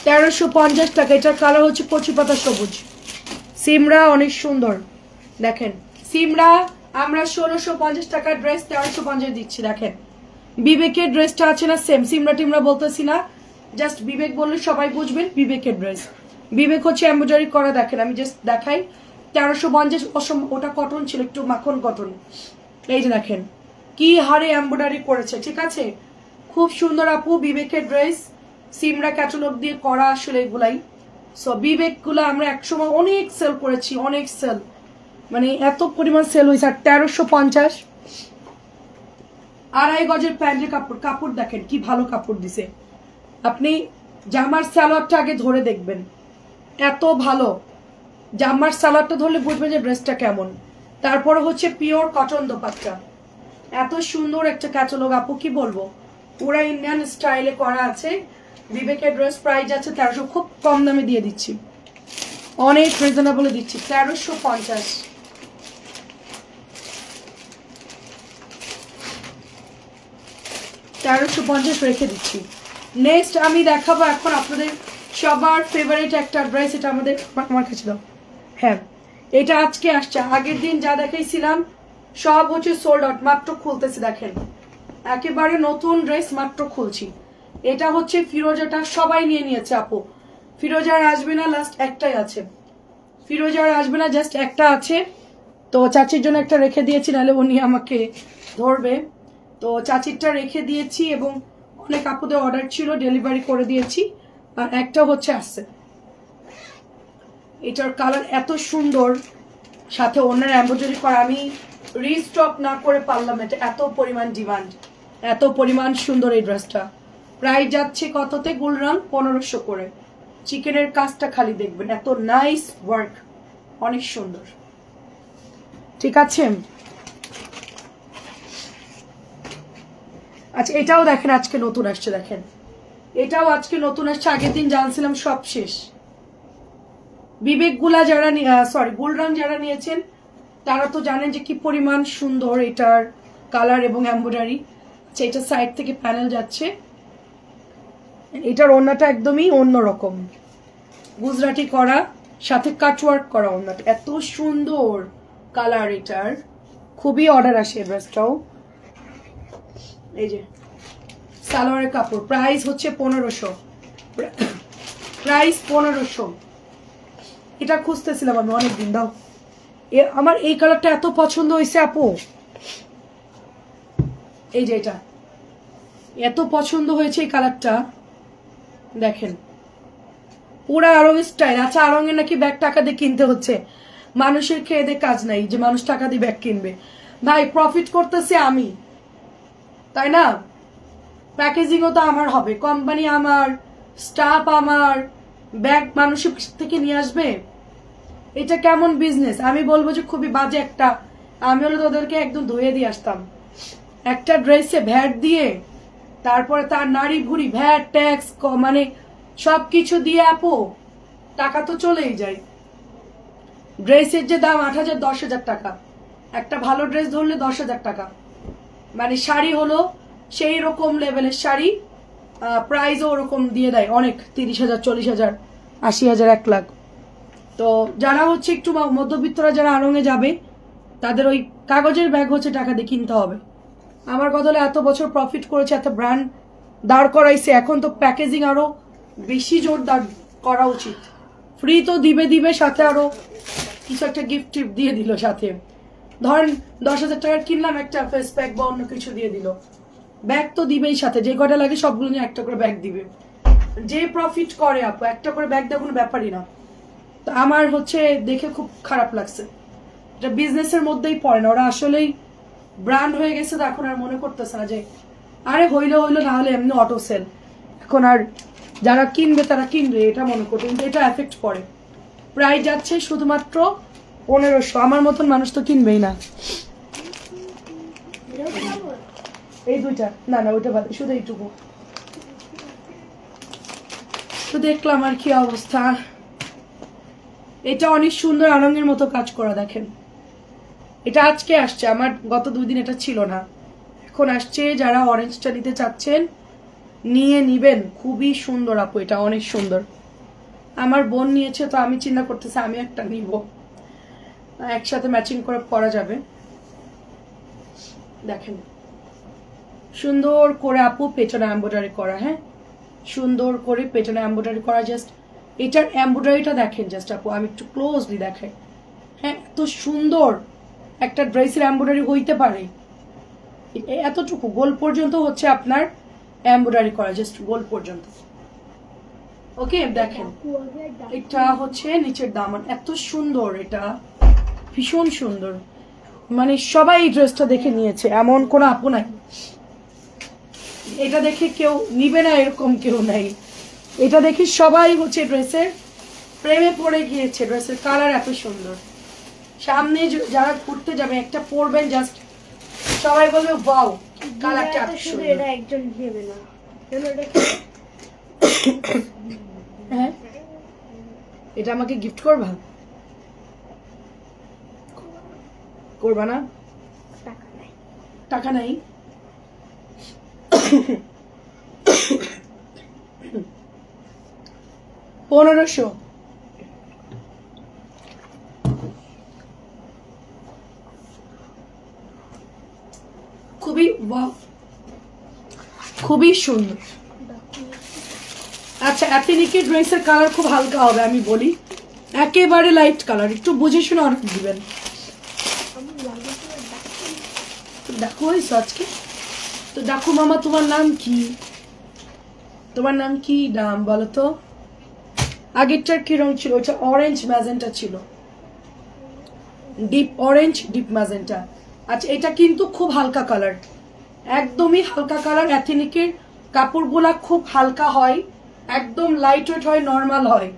1350 টাকা। এটার কালার হচ্ছে কচি পাতা সবুজ। সিমরা অনেক সুন্দর, দেখেন সিমরা আমরা 1650 টাকার ড্রেস 1350 দিচ্ছি। দেখেন বিবেকের ড্রেসটা আছে না সেম, সিমরা টিমরা বলতেছি না, জাস্ট বিবেক বললে সবাই বুঝবেন। বিবেকের ড্রেস, বিবেক হচ্ছে এমব্রয়ডারি করা। দেখেন আমি জাস্ট দেখাই, 1350। ওটা কটন ছিল, একটু মাখন কটন, এই যে দেখেন কি হারে এমব্রয়ডারি করেছে, ঠিক আছে, খুব সুন্দর আপু। বিবেকের ড্রেস সিমরা ক্যাটালগ দিয়ে করা আসলে এগুলাই। সো বিবেক গুলা আমরা একসময় অনেক সেল করেছি, অনেক সেল, মানে এত পরিমাণ সেল হয়েছে। আর 1350 2.5 গজের প্যান্টের কাপড়, কাপড় দেখেন কি ভালো কাপড় দিছে। আপনি জামার সালোয়ারটা আগে ধরে দেখবেন, এত ভালো। জামার সালোয়ারটা ধরলে বুঝবেন যে ড্রেসটা কেমন। তারপরে হচ্ছে পিওর কটন দোপাট্টা, এত সুন্দর একটা ক্যাটালগ আপু, কি বলবো, পুরা ইন্ডিয়ান স্টাইলে করা আছে। বিবেকের ড্রেস প্রাইস আছে 1300, খুব কম দামে দিয়ে দিচ্ছি, অনেক রিজনেবলে দিচ্ছি, 1350। রেখে দিচ্ছি। নেক্সট আমি দেখাবো এখন আপনাদের সবার ফেভারিট একটা ড্রেস, এটা আমাদের আমার কাছে দাও। হ্যাঁ, এটা আজকে আসছে, আগের দিন যা দেখাইছিলাম সব হচ্ছে সোল্ড আউট, মাত্র খুলতেছি দেখেন, একেবারে নতুন ড্রেস মাত্র খুলছি। এটা হচ্ছে ফিরোজাটা, সবাই নিয়ে নিয়েছে আপু, ফিরোজার আসবে না, লাস্ট একটাই আছে, ফিরোজার আসবে না, জাস্ট একটা আছে। তো চাচির জন্য একটা রেখে দিয়েছি, নাহলে উনি আমাকে ধরবে। তো চাচিরটা রেখে দিয়েছি এবং অনেক আপুদের অর্ডার ছিল, ডেলিভারি করে দিয়েছি। আর একটা হচ্ছে আসছে, এটার কালার এত সুন্দর, সাথে অন্যের এমব্রয়ডারি করা, আমি রিস্টক না করে পারলাম, এটা এত পরিমাণ ডিমান্ড, এত পরিমাণ সুন্দর এই ড্রেসটা। প্রাইস যাচ্ছে কততে গুলরাম, 1500 করে। চিকেনের কাজটা খালি দেখবেন, এত নাইস ওয়ার্ক, অনেক সুন্দর, ঠিক আছে। আচ্ছা এটাও দেখেন আজকে নতুন আসছে, দেখেন এটাও আজকে নতুন আসছে, আগের দিন জানছিলাম সব শেষ। বিবেক গুলা যারা গুলরান যারা নিয়েছেন তারা তো জানেন যে কি পরিমাণ সুন্দর এটার কালার এবং এমব্রয়ডারি। আচ্ছা এটা সাইড থেকে প্যানেল যাচ্ছে, এটার ওড়নাটা একদমই অন্যরকম, গুজরাটি করা, সাথে কাটওয়ার্ক করা ওড়নাটা, এত সুন্দর কালার এটার, খুবই অর্ডার আসে ড্রেসটাও। এই যে সালোয়ারের কাপড়, প্রাইস হচ্ছে 1500, প্রাইস 1500। এটা খুঁজতেছিলাম আমি অনেকদিন, দাও। আমার এই কালারটা এত পছন্দ হয়েছে আপু, এই যে এটা এত পছন্দ হয়েছে এই কালারটা, দেখেন পুরা আরং স্টাইল। আচ্ছা আরঙের নাকি ব্যাগ টাকা দিয়ে কিনতে হচ্ছে, মানুষের খেয়ে দিয়ে কাজ নাই যে মানুষ টাকা দিয়ে ব্যাগ কিনবে। ভাই প্রফিট করতেছে আমি, তাই না, প্যাকেজিংও তো আমার হবে, কোম্পানি আমার, স্টাফ আমার, ব্যাগ মানুষের থেকে নিয়ে আসবে, এটা কেমন বিজনেস? আমি বলবো যে খুবই বাজে একটা। আমি হলে তোদেরকে একদম ধুয়ে দিয়ে আসতাম, একটা ড্রেসে ভ্যাট দিয়ে, তারপরে তার নাড়ি ভুড়ি, ভ্যাট ট্যাক্স, মানে সবকিছু দিয়ে আপু টাকা তো চলেই যায়। ড্রেসের যে দাম 8000 10,000 টাকা, একটা ভালো ড্রেস ধরলে 10,000 টাকা, মানে শাড়ি হলো সেই রকম লেভেলের শাড়ি, প্রাইসও ওরকম দিয়ে দেয় অনেক, 30,000 40,000 80,000 1 লাখ। তো যারা হচ্ছে একটু মধ্যবিত্তরা যারা আড়ঙে যাবে তাদের ওই কাগজের ব্যাগ হচ্ছে টাকা দিয়ে কিনতে হবে। আমার কথা হলো এত বছর প্রফিট করেছে, এত ব্র্যান্ড দাঁড় করাইছে, এখন তো প্যাকেজিং আরো বেশি জোরদার করা উচিত। ফ্রি তো দিবে সাথে আরো কিছু একটা গিফট টিপ দিয়ে দিল সাথে, ধরেন 10,000 টাকার কিনলাম একটা ফেস প্যাক বা অন্য কিছু দিয়ে দিল, ব্যাগ তো দিবেই সাথে, যে কটা লাগে সবগুলো নিয়ে একটা করে ব্যাগ দিবে। যে প্রফিট করে আপু একটা করে ব্যাগ দেওয়া কোনো ব্যাপারই না। তো আমার হচ্ছে দেখে খুব খারাপ লাগছে, এটা বিজনেসের মধ্যেই পড়ে না, ওরা আসলেই ব্র্যান্ড হয়ে গেছে, তো এখন আর মনে করতেছে না যে আরে হইলো না হলে এমনি অটো সেল, এখন আর যারা কিনবে তারা কিনবে এটা মনে করতো, কিন্তু এটা এফেক্ট পড়ে। প্রাইস যাচ্ছে শুধুমাত্র 1500, আমার মতন মানুষ তো কিনবেই না। এই দুইটা না ওইটা বাদে শুধু এইটুকু তো দেখলাম আর কি অবস্থা। এটা অনেক সুন্দর আনন্দের মতো কাজ করা, দেখেন এটা আজকে আসছে, আমার গত 2 দিন এটা ছিল না, এখন আসছে। যারা অরেঞ্জটা নিতে চাচ্ছেন নিয়ে নিবেন, খুবই সুন্দর আপু, এটা অনেক সুন্দর। আমার বোন নিয়েছে তো আমি চিন্তা করতেছি আমি একটা নিব, একসাথে ম্যাচিং করে পরা যাবে। দেখেন সুন্দর করে আপু পেছনে এমব্রয়ডারি করা, হ্যাঁ সুন্দর করে পেছনে এমব্রয়ডারি করা, জাস্ট এটার এমব্রয়ডারিটা দেখেন জাস্ট আপু, আমি একটু ক্লোজলি দেখাই, হ্যাঁ এত সুন্দর, একটা ড্রেসের এমব্রয়ডারি হইতে পারে, এতটুকু গোল পর্যন্ত হচ্ছে আপনার এমব্রয়ডারি করা, জাস্ট গোল পর্যন্ত। ওকে, দেখেন এটা হচ্ছে নিচের দামান, এত সুন্দর, এটা ভীষণ সুন্দর, মানে সবাই এই ড্রেসটা দেখে নিয়েছে, এমন কোনো আপু নাই এটা দেখে কেউ নিবে না, এরকম কেউ নাই। এটা দেখে সবাই হচ্ছে ড্রেসের প্রেমে পড়ে গিয়েছে, ড্রেসের কালার এত সুন্দর। সামনে যারা ঘুরতে যাবে একটা পরবেন, জাস্ট সবাই বলবে ওয়াও, কালারটা এত সুন্দর। এটা একজন নেবে না, হ্যাঁ, এটা আমাকে গিফট করবা? করবা না? টাকা নাই? 1500। খুবই ওয়াও, খুবই সুন্দর। আচ্ছা, এথনিকের ড্রেসের কালার খুব হালকা হবে, আমি বলি একেবারে লাইট কালার, একটু বুঝে শুনে অর্ডার দিবেন। দেখো আজকে তো, দেখো মামা তোমার নাম কি? তোমার নাম কি নাম বলো তো? আগেরটার কি রং ছিল? ওটা অরেঞ্জ ম্যাজেন্টা ছিল, ডিপ অরেঞ্জ, ডিপ ম্যাজেন্টা। আচ্ছা, এটা কিন্তু খুব হালকা কালার, একদমই হালকা কালার। এথনিকের কাপড়গুলা খুব হালকা হয়, একদম লাইট ওয়েট হয়, নর্মাল হয়।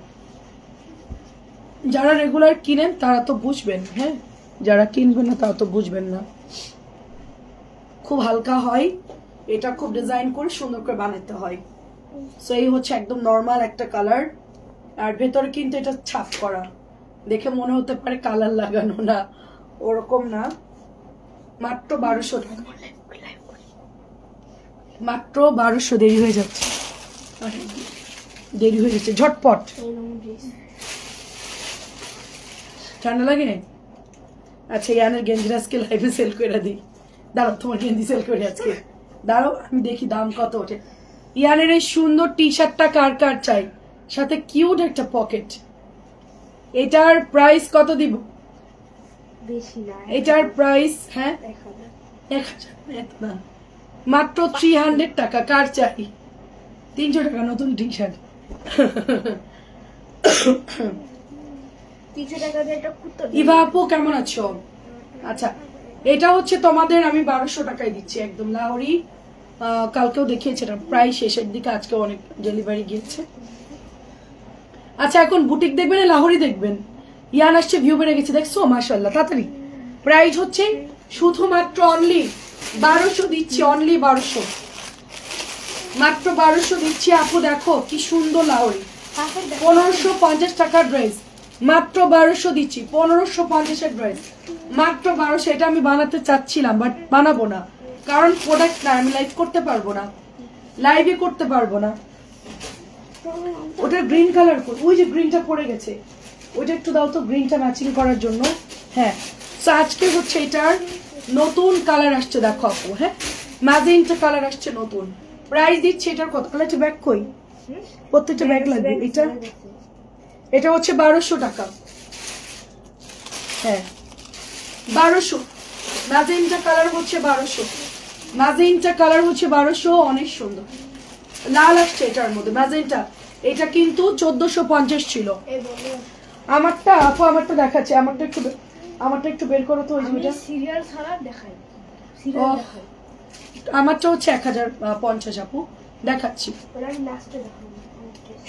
যারা রেগুলার কিনেন তারা তো বুঝবেন, হ্যাঁ, যারা কিনবেন না তারা তো বুঝবেন না। খুব হালকা হয়, এটা খুব ডিজাইন করে সুন্দর করে বানাতে হয়। সো এই হচ্ছে একদম নর্মাল একটা কালার, আর ভেতরে কিন্তু এটা ছাপ করা, দেখে মনে হতে পারে কালার লাগানো, না ওরকম না। মাত্র 1200 টাকা, মাত্র 1200। দেরি হয়ে যাচ্ছে, দেরি হয়ে যাচ্ছে, ঝটপট। ঠান্ডা লাগে? আচ্ছা, ইয়ানের গেঞ্জিরা আজকে লাইভে সেল করে দিই। দাঁড়াও, তোমার গেঞ্জি সেল করে আজকে, দাঁড়াও আমি দেখি দাম কত ওঠে। ইয়ানের এই সুন্দর টি শার্টটা কার কার চাই, সাথে কিউট একটা পকেট, এটার প্রাইস কত দিব? বেশি না, এটার প্রাইস হ্যাঁ 1000, না মাত্র 300 টাকা। কার চাই? 300 টাকা নতুন টি শার্ট। 300 টাকা দিয়ে একটা কুর্তা। ইভা আপু কেমন আছো? আচ্ছা, এটা হচ্ছে তোমাদের আমি 1200 টাকায় দিচ্ছি, একদম লাহোরি। কালকেও দেখিয়েছিলাম, প্রায় শেষের দিকে, আজকে অনেক ডেলিভারি গিয়েছে। আচ্ছা, এখন বুটিক দেখবেন না লাহোরি দেখবেন? ইয়ান আসছে, ভিউ বেড়ে গেছে, দেখছো? মাশাআল্লাহ, তাড়াতাড়ি। প্রাইস হচ্ছে শুধুমাত্র অনলি 1200 দিচ্ছি, অনলি 1200, মাত্র 1200 দিচ্ছি। আপু দেখো কি সুন্দর লাহোরি, 1550 টাকার ড্রেস, মাত্র 1200 দিচ্ছি। 1550 ড্রেস মাত্র 1200। এটা আমি বানাতে চাচ্ছিলাম, বাট বানাবো না, কারণ প্রোডাক্ট না, আমি লাইভ করতে পারবো না, লাইভে করতে পারবো না। ওটা গ্রিন কালার, ওই যে গ্রিনটা পড়ে গেছে, ওইটা একটু দাও তো, গ্রিনটা ম্যাচিং করার জন্য। হ্যাঁ, তো আজকে হচ্ছে এটার নতুন কালার আসছে, দেখো আপু, হ্যাঁ ম্যাজেন্টা কালার আসছে নতুন। প্রাইস দিচ্ছে এটার কত? একটা ব্যাগ কই, প্রত্যেকটা ব্যাগ লাগবে। এটা হচ্ছে 1200 টাকা, হ্যাঁ 1200। ম্যাজেন্টা কালার হচ্ছে 1200, ম্যাজেন্টা কালার হচ্ছে 1200, অনেক সুন্দর লাল আসছে এটার মধ্যে ম্যাজেন্টা। এটা কিন্তু 1450 ছিল। আমারটা আপু, আমারটা দেখাচ্ছে, আমারটা একটু বের করো তো। ওই যে সিরিয়াল ছাড়া দেখাই, আমারটা হচ্ছে 1050 আপু, দেখাচ্ছি।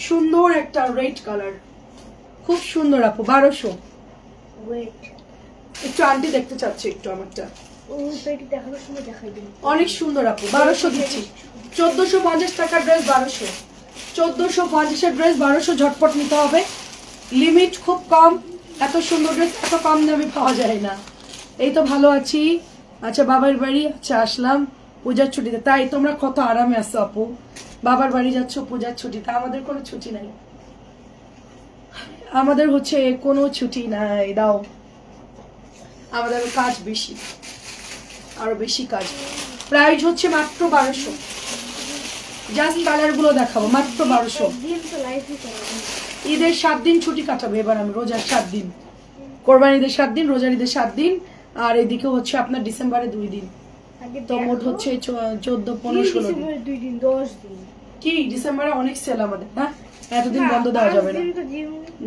সুন্দর একটা রেড কালার, খুব সুন্দর আপু, 1200। একটু আন্টি দেখতে চাচ্ছে একটু আমারটা, অনেক সুন্দর আপু, 1200 দিচ্ছি। 1450 টাকার ড্রেস 1200, 1450 ড্রেস 1200, ঝটপট নিতে হবে, লিমিট খুব কম। এত সুন্দর ড্রেস এত কম দামে পাওয়া যায় না। এই তো ভালো আছি। আচ্ছা, বাবার বাড়ি, আচ্ছা আসলাম পূজার ছুটিতে। তাই তোমরা কত আরামে আছো আপু, বাবার বাড়ি যাচ্ছ পূজার ছুটিতে। আমাদের কোনো ছুটি নাই, আমাদের হচ্ছে কোনো ছুটি নাই। দাও, আমাদের কাজ বেশি, আরো বেশি কাজ। প্রাইস হচ্ছে মাত্র 1200। জাস্ট কালার গুলো দেখাবো, মাত্র 1200। ঈদের 7 দিন ছুটি কাটাবে এবার আমি, রোজার 7 দিন, কোরবানি ঈদের 7 দিন, রোজার ঈদের 7 দিন। আর এদিকে হচ্ছে আপনার ডিসেম্বরে 2 দিন, তো মোট হচ্ছে 14, 15, 16 দিন। 2 দিন 10 দিন কি ডিসেম্বরে অনেক সেল আমাদের, হ্যাঁ এতদিন বন্ধ দেওয়া যাবে না।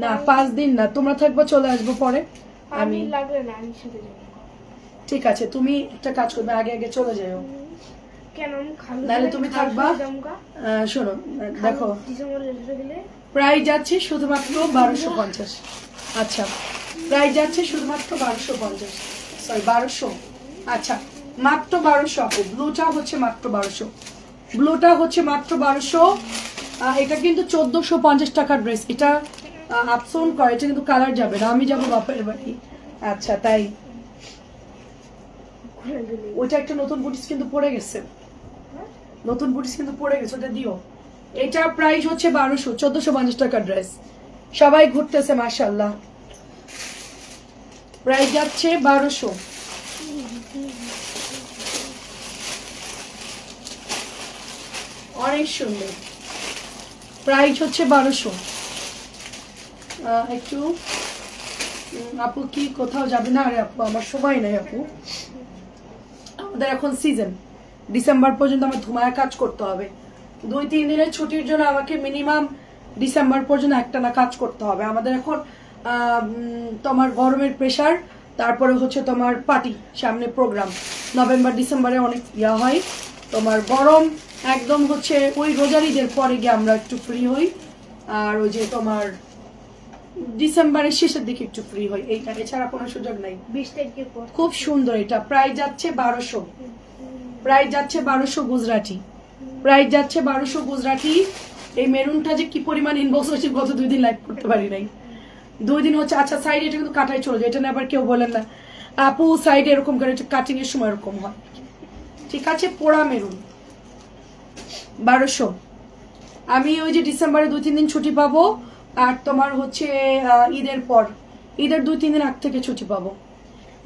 না 5 দিন না, তোমরা থাকবা, চলে আসবো পরে। আমি লাগবে না, আমি সাথে যাব। ঠিক আছে, তুমি একটা কাজ করবে, আগে আগে চলে যাও। কেন আমি খালু নাহলে তুমি থাকবা। শোনো দেখো, ডিসেম্বরে গেলে প্রাইস যাচ্ছে শুধুমাত্র 1250। আচ্ছা প্রাইস যাচ্ছে শুধুমাত্র 1250, সরি 1200। আচ্ছা মাত্র 1200 আপু। ব্লুটা হচ্ছে মাত্র 1200, ব্লুটা হচ্ছে মাত্র 1200। এটা কিন্তু 1450 টাকার ড্রেস। এটা আপসন করে, এটা কিন্তু কালার যাবে না, আমি যাবো বাপের বাড়ি। আচ্ছা তাই, ওইটা একটা নতুন বুটিস কিন্তু পড়ে গেছে, নতুন বুটিস কিন্তু পড়ে গেছে, ওটা দিও। এটা প্রাইস হচ্ছে 1200, 1450 টাকার ড্রেস। সবাই ঘুরতেছে মাশাআল্লাহ। প্রাইস যাচ্ছে 1200। অনেক সুন্দর, প্রাইস হচ্ছে 1200। একটু আপু কি কোথাও যাবে না? আরে আপু আমার সময় নাই আপু, আমাদের এখন সিজন, ডিসেম্বর পর্যন্ত আমার ধুমায় কাজ করতে হবে। 2-3 দিনের ছুটির জন্য আমাকে মিনিমাম ডিসেম্বর পর্যন্ত একটা না কাজ করতে হবে। আমাদের এখন তোমার গরমের প্রেসার, তারপরে হচ্ছে তোমার পার্টি, সামনে প্রোগ্রাম, নভেম্বর ডিসেম্বরে অনেক ইয়া হয়। তোমার গরম একদম হচ্ছে ওই রোজার ঈদের পরে গিয়ে আমরা একটু ফ্রি হই, আর ওই যে তোমার ডিসেম্বরের শেষের দিকে একটু ফ্রি হই, এইটা এছাড়া কোনো সুযোগ নাই। 20 তারিখের পর খুব সুন্দর, এটা প্রাইস যাচ্ছে 1200, প্রাইস যাচ্ছে 1200 গুজরাটি, প্রাইস যাচ্ছে 1200 গুজরাটি। এই মেরুনটা যে কি পরিমাণ ইনবক্স হচ্ছে, গত 2 দিন লাইভ করতে পারি নাই, 2 দিন হচ্ছে। আচ্ছা সাইড এটা কিন্তু কাটাই চলে যায়, এটা না আবার কেউ বলেন না আপু সাইডে এরকম করে, কাটিং এর সময় এরকম হয়। ঠিক আছে, পোড়া মেরুন 1200। আমি ওই যে ডিসেম্বরে 2-3 দিন ছুটি পাবো, আর তোমার হচ্ছে ঈদের পর, ঈদের 2-3 দিন আগ থেকে ছুটি পাবো।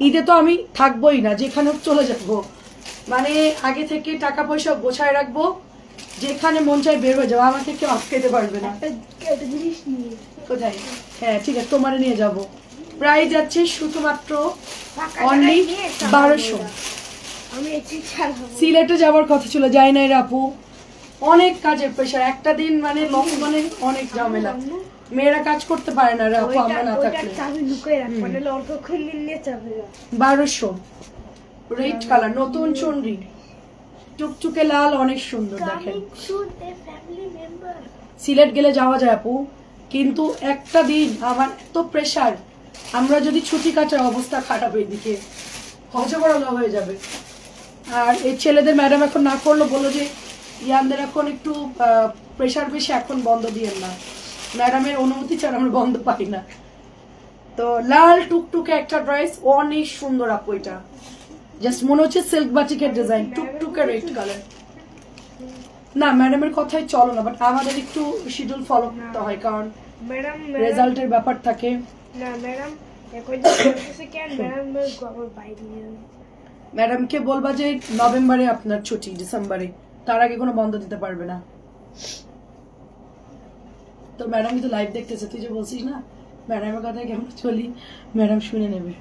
ঈদে তো আমি থাকবোই না, যেখানে চলে যাবো, মানে আগে থেকে টাকা পয়সা গোছায় রাখবো, যেখানে মন চায় বের হয়ে যাবো, আমাকে কেউ আটকাতে পারবে না। কোথায়? হ্যাঁ ঠিক আছে, তোমার নিয়ে যাবো। প্রাইস যাচ্ছে শুধুমাত্র অনলি 1200। সিলেটে যাওয়ার কথা ছিল, যাই নাই রে আপু, অনেক কাজের প্রেশার, একটা দিন মানে লং, মানে অনেক ঝামেলা, মেয়েরা কাজ করতে পারে না রে আপু আমরা না থাকলে। 1200 রেড কালার, নতুন চুনরি, টুকটুকে লাল, অনেক সুন্দর। দেখেন সিলেট গেলে যাওয়া যায় আপু, কিন্তু একটা দিন আমার এত প্রেশার, আমরা যদি ছুটি কাটার অবস্থা খারাপ, এদিকে হজবরলা হয়ে যাবে। আর এই ছেলেদের ম্যাডাম এখন না করলো, বললো যে ইয়ানদের এখন একটু প্রেশার বেশি, এখন বন্ধ দিয়েন না, ম্যাডামের অনুমতি ছাড়া আমরা বন্ধ পাই না। তো লাল টুকটুকে একটা ড্রেস, অনেক সুন্দর আপু, এটা জাস্ট মনে হচ্ছে সিল্ক বাটিকের ডিজাইন, টুকটুকে রেড কালার। না ম্যাডামের কথাই চলো না, বাট আমাদের একটু শিডিউল ফলো করতে হয়, কারণ রেজাল্টের ব্যাপার থাকে। না ম্যাডাম ম্যাডামকে বলবা যে নভেম্বরে আপনার ছুটি, ডিসেম্বরে, তার আগে কোনো বন্ধ দিতে পারবে না। তো ম্যাডাম কিন্তু লাইভ দেখতেছে, তুই যে বলছিস না ম্যাডামের কথা কেমন চলি, ম্যাডাম শুনে নেবে।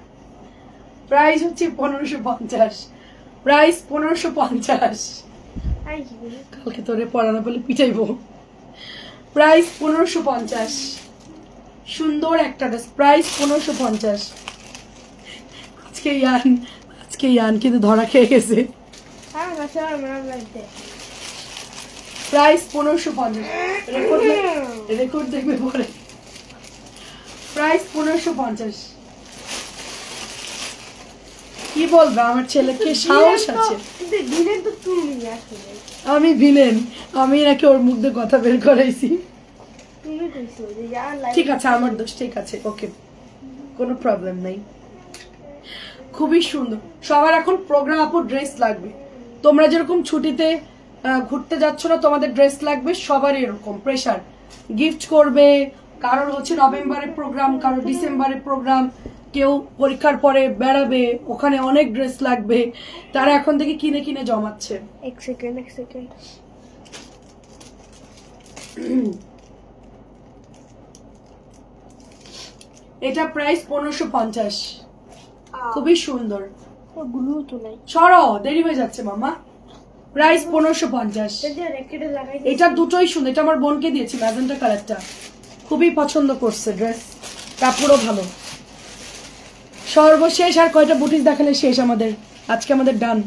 প্রাইস হচ্ছে 1550, প্রাইস 1550। কালকে তোরে পড়ানো বলে পিটাইবো। প্রাইস 1550, সুন্দর একটা ড্রেস, প্রাইস 1550। আজকে ইয়ান কিন্তু ধরা খেয়ে গেছে। প্রাইস 1550, রেকর্ড দেখবে পরে। প্রাইস 1550। কি বলবে, আমার ছেলেকে সাহস আছে। আমি ভিলেন, আমি নাকি ওর মুখ দিয়ে কথা বের করাইছি। ঠিক আছে, আমার দোষ, ঠিক আছে, ওকে, কোনো প্রবলেম নাই। খুবই সুন্দর, সবার এখন প্রোগ্রাম আপু ড্রেস লাগবে। তোমরা যেরকম ছুটিতে ঘুরতে যাচ্ছ না, তোমাদের ড্রেস লাগবে, সবারই এরকম প্রেশার। গিফট করবে, কারোর হচ্ছে নভেম্বরে প্রোগ্রাম, কারোর ডিসেম্বরে প্রোগ্রাম, কেউ পরীক্ষার পরে বেড়াবে, ওখানে অনেক ড্রেস লাগবে, তারা এখন থেকে কিনে কিনে জমাচ্ছে। এক সেকেন্ড এটা প্রাইস 1550। খুবই সুন্দর। গ্লু তো নাই, সরো, দেরি হয়ে যাচ্ছে মামা। প্রাইস 1550। এটা দুটোই সুন্দর, এটা আমার বোনকে দিয়েছি, ম্যাজেন্টা কালারটা খুবই পছন্দ করছে, ড্রেস কাপড়ও ভালো। সর্বশেষ আর কয়টা বুটিক দেখালে শেষ আমাদের, আজকে আমাদের ডান।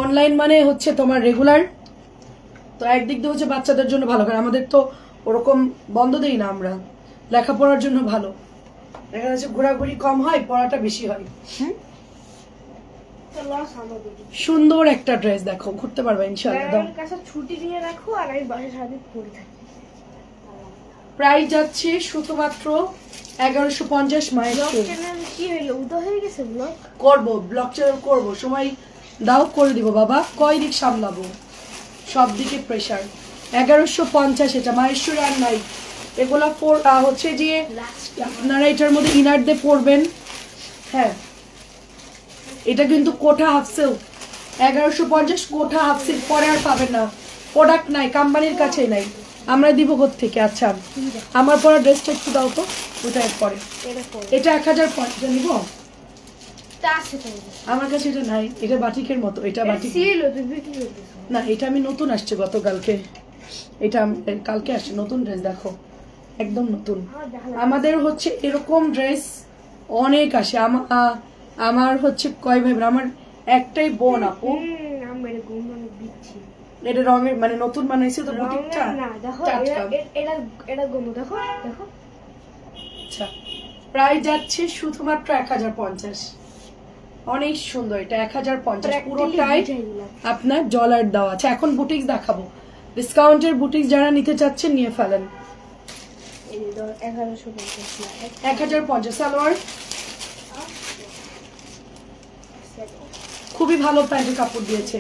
অনলাইন মানে হচ্ছে তোমার রেগুলার, তো একদিক দিয়ে হচ্ছে বাচ্চাদের জন্য ভালো, কারণ আমাদের তো ওরকম বন্ধ দেই না আমরা, লেখাপড়ার জন্য ভালো। দেখা যাচ্ছে ঘোরাঘুরি কম হয়, পড়াটা বেশি হয়। সুন্দর একটা ড্রেস দেখো, ঘুরতে পারবে ইনশাআল্লাহ। দাও ছুটি নিয়ে রাখো আর আমি বাসায় সারাদিন পরে থাকি। প্রাইস যাচ্ছে শুধুমাত্র 1150। মায়ের কি হইলো, উদয় হয়ে গেছে ব্লগ করবো, ব্লগ চ্যানেল করবো, সময় দাও করে দিব বাবা, কয় দিক সামলাবো, সব দিকে প্রেশার। 1150 এটা মাহেশ্বরী আর নাই। এগুলা হচ্ছে যে আপনারা এটার মধ্যে ইনার দিয়ে পরবেন। হ্যাঁ, এটা কিন্তু কোঠা হাফ সিল্ক, 1150 কোঠা হাফ সিল্ক, পরে আর পাবেন না, প্রোডাক্ট নাই, কোম্পানির কাছে নাই, আমরা দিব থেকে। আচ্ছা আমার পরা ড্রেসটা একটু দাও তো, ওটা পরে। এটা 1050 নিব, আমার কাছে এটা নাই, এটা বাটিকের মতো, এটা বাটিক না, এটা আমি নতুন আসছে গতকালকে, এটা কালকে আসছে নতুন ড্রেস, দেখো একদম নতুন। আমাদের হচ্ছে এরকম ড্রেস অনেক আসে। আমার হচ্ছে কয় ভাই, আমার একটাই বোন আপু, এটা রঙের মানে নতুন বানাইছে তো বুটিকটা। আচ্ছা প্রাইস যাচ্ছে শুধুমাত্র 1050। অনেক সুন্দর, এটা 1050 পুরোটাই আপনার ডলার দেওয়া আছে। এখন বুটিক্স দেখাবো, ডিসকাউন্টের বুটিক্স যারা নিতে চাচ্ছেন নিয়ে ফেলেন। 1050 সালোয়ার, খুবই ভালো প্যান্টের কাপড় দিয়েছে।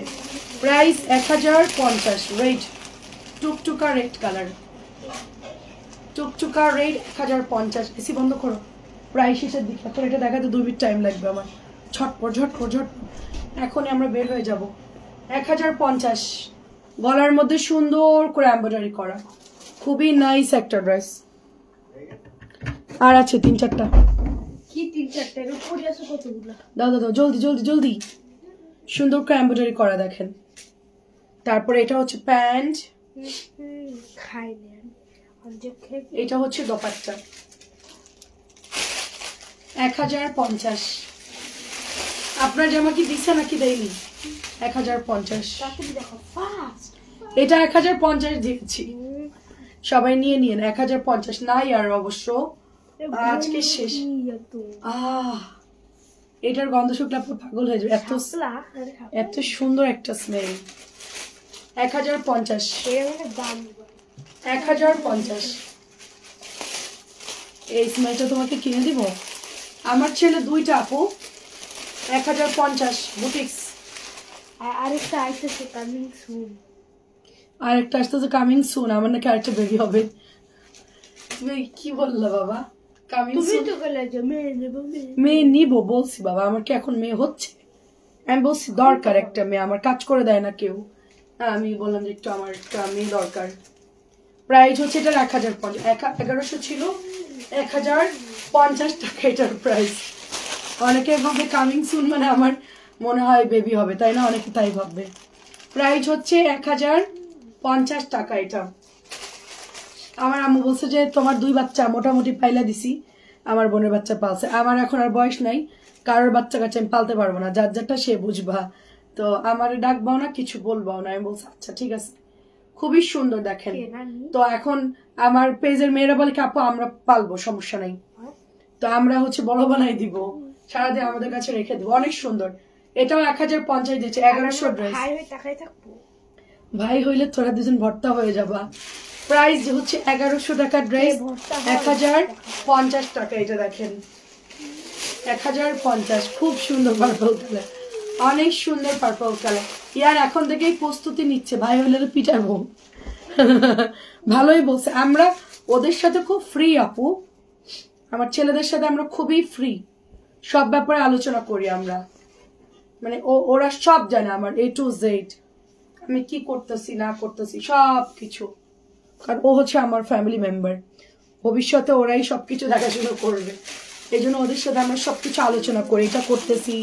প্রাইস 1050। রেড টুকটুকা রেড কালার, টুকটুকা রেড 1050। এসি বন্ধ করো, প্রাইস শেষের দিকে, এখন এটা দেখাতে 2 মিনিট টাইম লাগবে আমার, ঝটপট ঝটপট ঝটপট এখনই আমরা বের হয়ে যাব। 1050, গলার মধ্যে সুন্দর করে এমব্রয়ডারি করা, খুবই নাইস একটা ড্রেস। আর আছে 3-4টা, কি 3-4টা এর উপরে আছে কতগুলো, দাও দাও জলদি জলদি জলদি, সুন্দর করে এমব্রয়ডারি করা দেখেন। তারপরে এটা হচ্ছে প্যান্ট, এটা হচ্ছে দোপাট্টা, 1050। আপনার জামা কি দিচ্ছে নাকি দেয়নি? 1050, এটা 1050 দিয়েছি, সবাই নিয়ে নিন। 1050 নাই আর অবশ্য আজকে শেষ। এটার গন্ধ শুকলে আপনি পাগল হয়ে যাবে, এত সুন্দর একটা স্মেল। 1050, 1050। এই স্মেলটা তোমাকে কিনে দিব, আমার ছেলে 2টা আপু। 1050 বুটিক্স। আরেকটা আসতেছে কামিং সুন, আরেকটা আসতেছে কামিং সুন, আমার নাকি আরেকটা বেবি হবে। তুমি কি বললা বাবা? কামিং সুন মেয়ে নিব বলছি বাবা, আমার কি এখন মেয়ে হচ্ছে? আমি বলছি দরকার একটা মেয়ে, আমার কাজ করে দেয় না কেউ, আমি বললাম যে একটু আমার একটা মেয়ে দরকার। প্রাইস হচ্ছে এটা 1050, 1100 ছিল, 1050 টাকা এটার প্রাইস। অনেকে ভাবে কামিং সুন মানে আমার মনে হয় বেবি হবে, তাই না? অনেকে তাই ভাববে। প্রাইস হচ্ছে 1050 টাকা এটা। আমার আম্মু বলছে যে তোমার 2 বাচ্চা মোটামুটি পাইলা দিছি, আমার বোনের বাচ্চা পালছে, আমার এখন আর বয়স নাই, কারোর বাচ্চা কাচ্চা আমি পালতে পারবো না, যার যারটা সে বুঝবা, তো আমার ডাকবাও না, কিছু বলবাও না। আমি বলছি আচ্ছা ঠিক আছে, খুবই সুন্দর দেখেন। তো এখন আমার পেজের মেয়েরা বলে কি আপু আমরা পালবো, সমস্যা নাই, তো আমরা হচ্ছে বড় বানাই দিব, সারাদিন আমাদের কাছে রেখে দেবো, অনেক সুন্দর। এটাও 1050 দিচ্ছে, 1100 ড্রেস। ভাই হইলে তোরা দুজন ভর্তা হয়ে যাবা। প্রাইস হচ্ছে 1100 টাকা ড্রেস, 1050 টাকা। এটা দেখেন 1050, খুব সুন্দর পার্পল কালার, অনেক সুন্দর পার্পল কালার। ইয়ার এখন থেকেই প্রস্তুতি নিচ্ছে, ভাই হইলে তো পিটাবো। ভালোই বলছে, আমরা ওদের সাথে খুব ফ্রি আপু, আমার ছেলেদের সাথে আমরা খুবই ফ্রি, সব ব্যাপারে আলোচনা করি আমরা, মানে ওরা সব জানে আমার A to Z, আমি কি করতেছি না করতেছি সব কিছু, কারণ ও হচ্ছে আমার ফ্যামিলি মেম্বার, ভবিষ্যতে ওরাই সবকিছু দেখাশোনা করবে, এই জন্য ওদের সাথে আমরা সবকিছু আলোচনা করি, এটা করতেছি,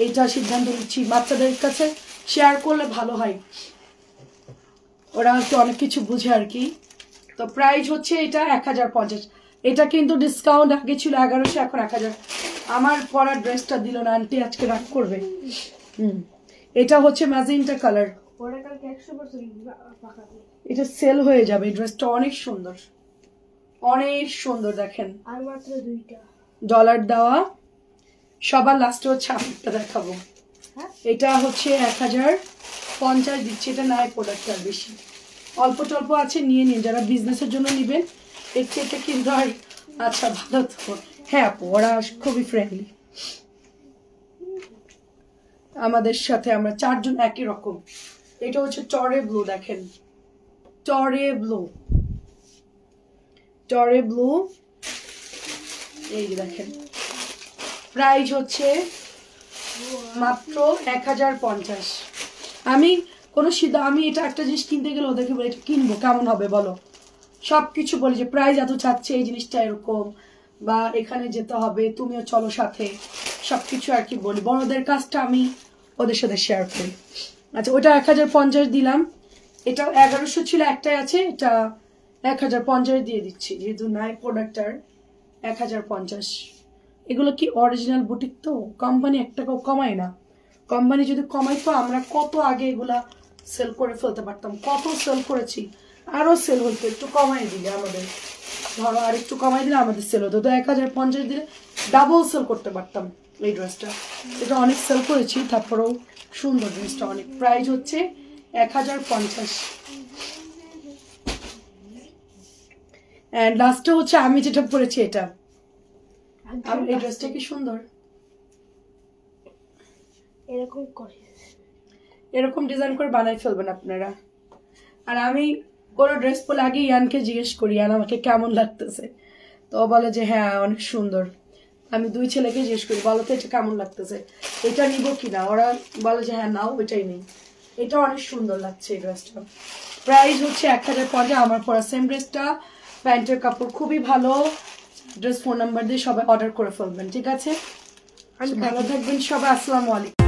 এটা সিদ্ধান্ত নিচ্ছি। বাচ্চাদের কাছে শেয়ার করলে ভালো হয়, ওরা হয়তো অনেক কিছু বুঝে আর কি। তো প্রাইস হচ্ছে এটা 1050। এটা কিন্তু ডিসকাউন্ট আগে ছিল 1100, এখন 1000। আমার পরা ড্রেসটা দিল না আন্টি, আজকে রাগ করবে। এটা হচ্ছে ম্যাজেন্টা কালার, এটা সেল হয়ে যাবে। এই ড্রেসটা অনেক সুন্দর, অনেক সুন্দর, দেখেন আর মাত্র 2টা ডলার দেওয়া। সবার লাস্টে হচ্ছে আপনারটা দেখাবো, এটা হচ্ছে 1050 দিচ্ছে। এটা নাই প্রোডাক্ট আর বেশি, অল্প টল্প আছে, নিয়ে নিন যারা বিজনেসের জন্য নেবেন। এর চেয়ে কিন্তু আর আচ্ছা ভালো তো। হ্যাঁ আপু, ওরা খুবই ফ্রেন্ডলি আমাদের সাথে, আমরা 4 জন একই রকম। এটা হচ্ছে টরে ব্লু, দেখেন টরে ব্লু, টরে ব্লু, এই দেখেন। প্রাইস হচ্ছে মাত্র 1050। আমি আমি এটা একটা জিনিস কিনতে গেলে ওদেরকে বলি এটা কিনবো, কেমন হবে বলো, সবকিছু বলি যে প্রাইস এত চাচ্ছে, এই জিনিসটা এরকম, বা এখানে যেতে হবে, তুমিও চলো সাথে, সবকিছু আর কি বলি। বড়দের কাজটা আমি ওদের সাথে শেয়ার করি। আচ্ছা, ওটা 1050 দিলাম। এটাও 1100 ছিল, একটাই আছে, এটা 1050 দিয়ে দিচ্ছি, যেহেতু নাই প্রোডাক্টার 1050। এগুলো কি অরিজিনাল বুটিক, তো কোম্পানি 1 টাকাও কমায় না। কোম্পানি যদি কমাইতো আমরা কত আগে এগুলা সেল করে ফেলতে পারতাম, কত সেল করেছি, আরো সেল হতো। একটু কমাই দিলে আমাদের, ধরো আর একটু কমাই দিলে আমাদের সেল হতো। তো 1050 দিলে ডাবল সেল করতে পারতাম এই ড্রেসটা। এটা অনেক সেল করেছি, তারপরেও সুন্দর ড্রেসটা অনেক। প্রাইস হচ্ছে 1050। এন্ড লাস্টে হচ্ছে আমি যেটা পরেছি এটা, এই ড্রেসটা কি সুন্দর, এরকম ডিজাইন করে বানাই ফেলবেন আপনারা। আর আমি কোনো ড্রেস পরে আগে ইয়ানকে জিজ্ঞেস করি, ইয়ান আমাকে কেমন লাগতেছে, তো বলে যে হ্যাঁ অনেক সুন্দর। আমি 2 ছেলেকে জিজ্ঞেস করি, বলো তো এটা কেমন লাগতেছে, এটা নিবো কিনা, ওরা বলে যে হ্যাঁ নাও, ওইটাই নেই, এটা অনেক সুন্দর লাগছে এই ড্রেসটা। প্রাইস হচ্ছে 1050। আমার পরা সেম ড্রেসটা, প্যান্টের কাপড় খুবই ভালো। ড্রেস ফোন নাম্বার দিয়ে সবাই অর্ডার করে ফেলবেন, ঠিক আছে? ভালো থাকবেন সবাই, আসসালামু আলাইকুম।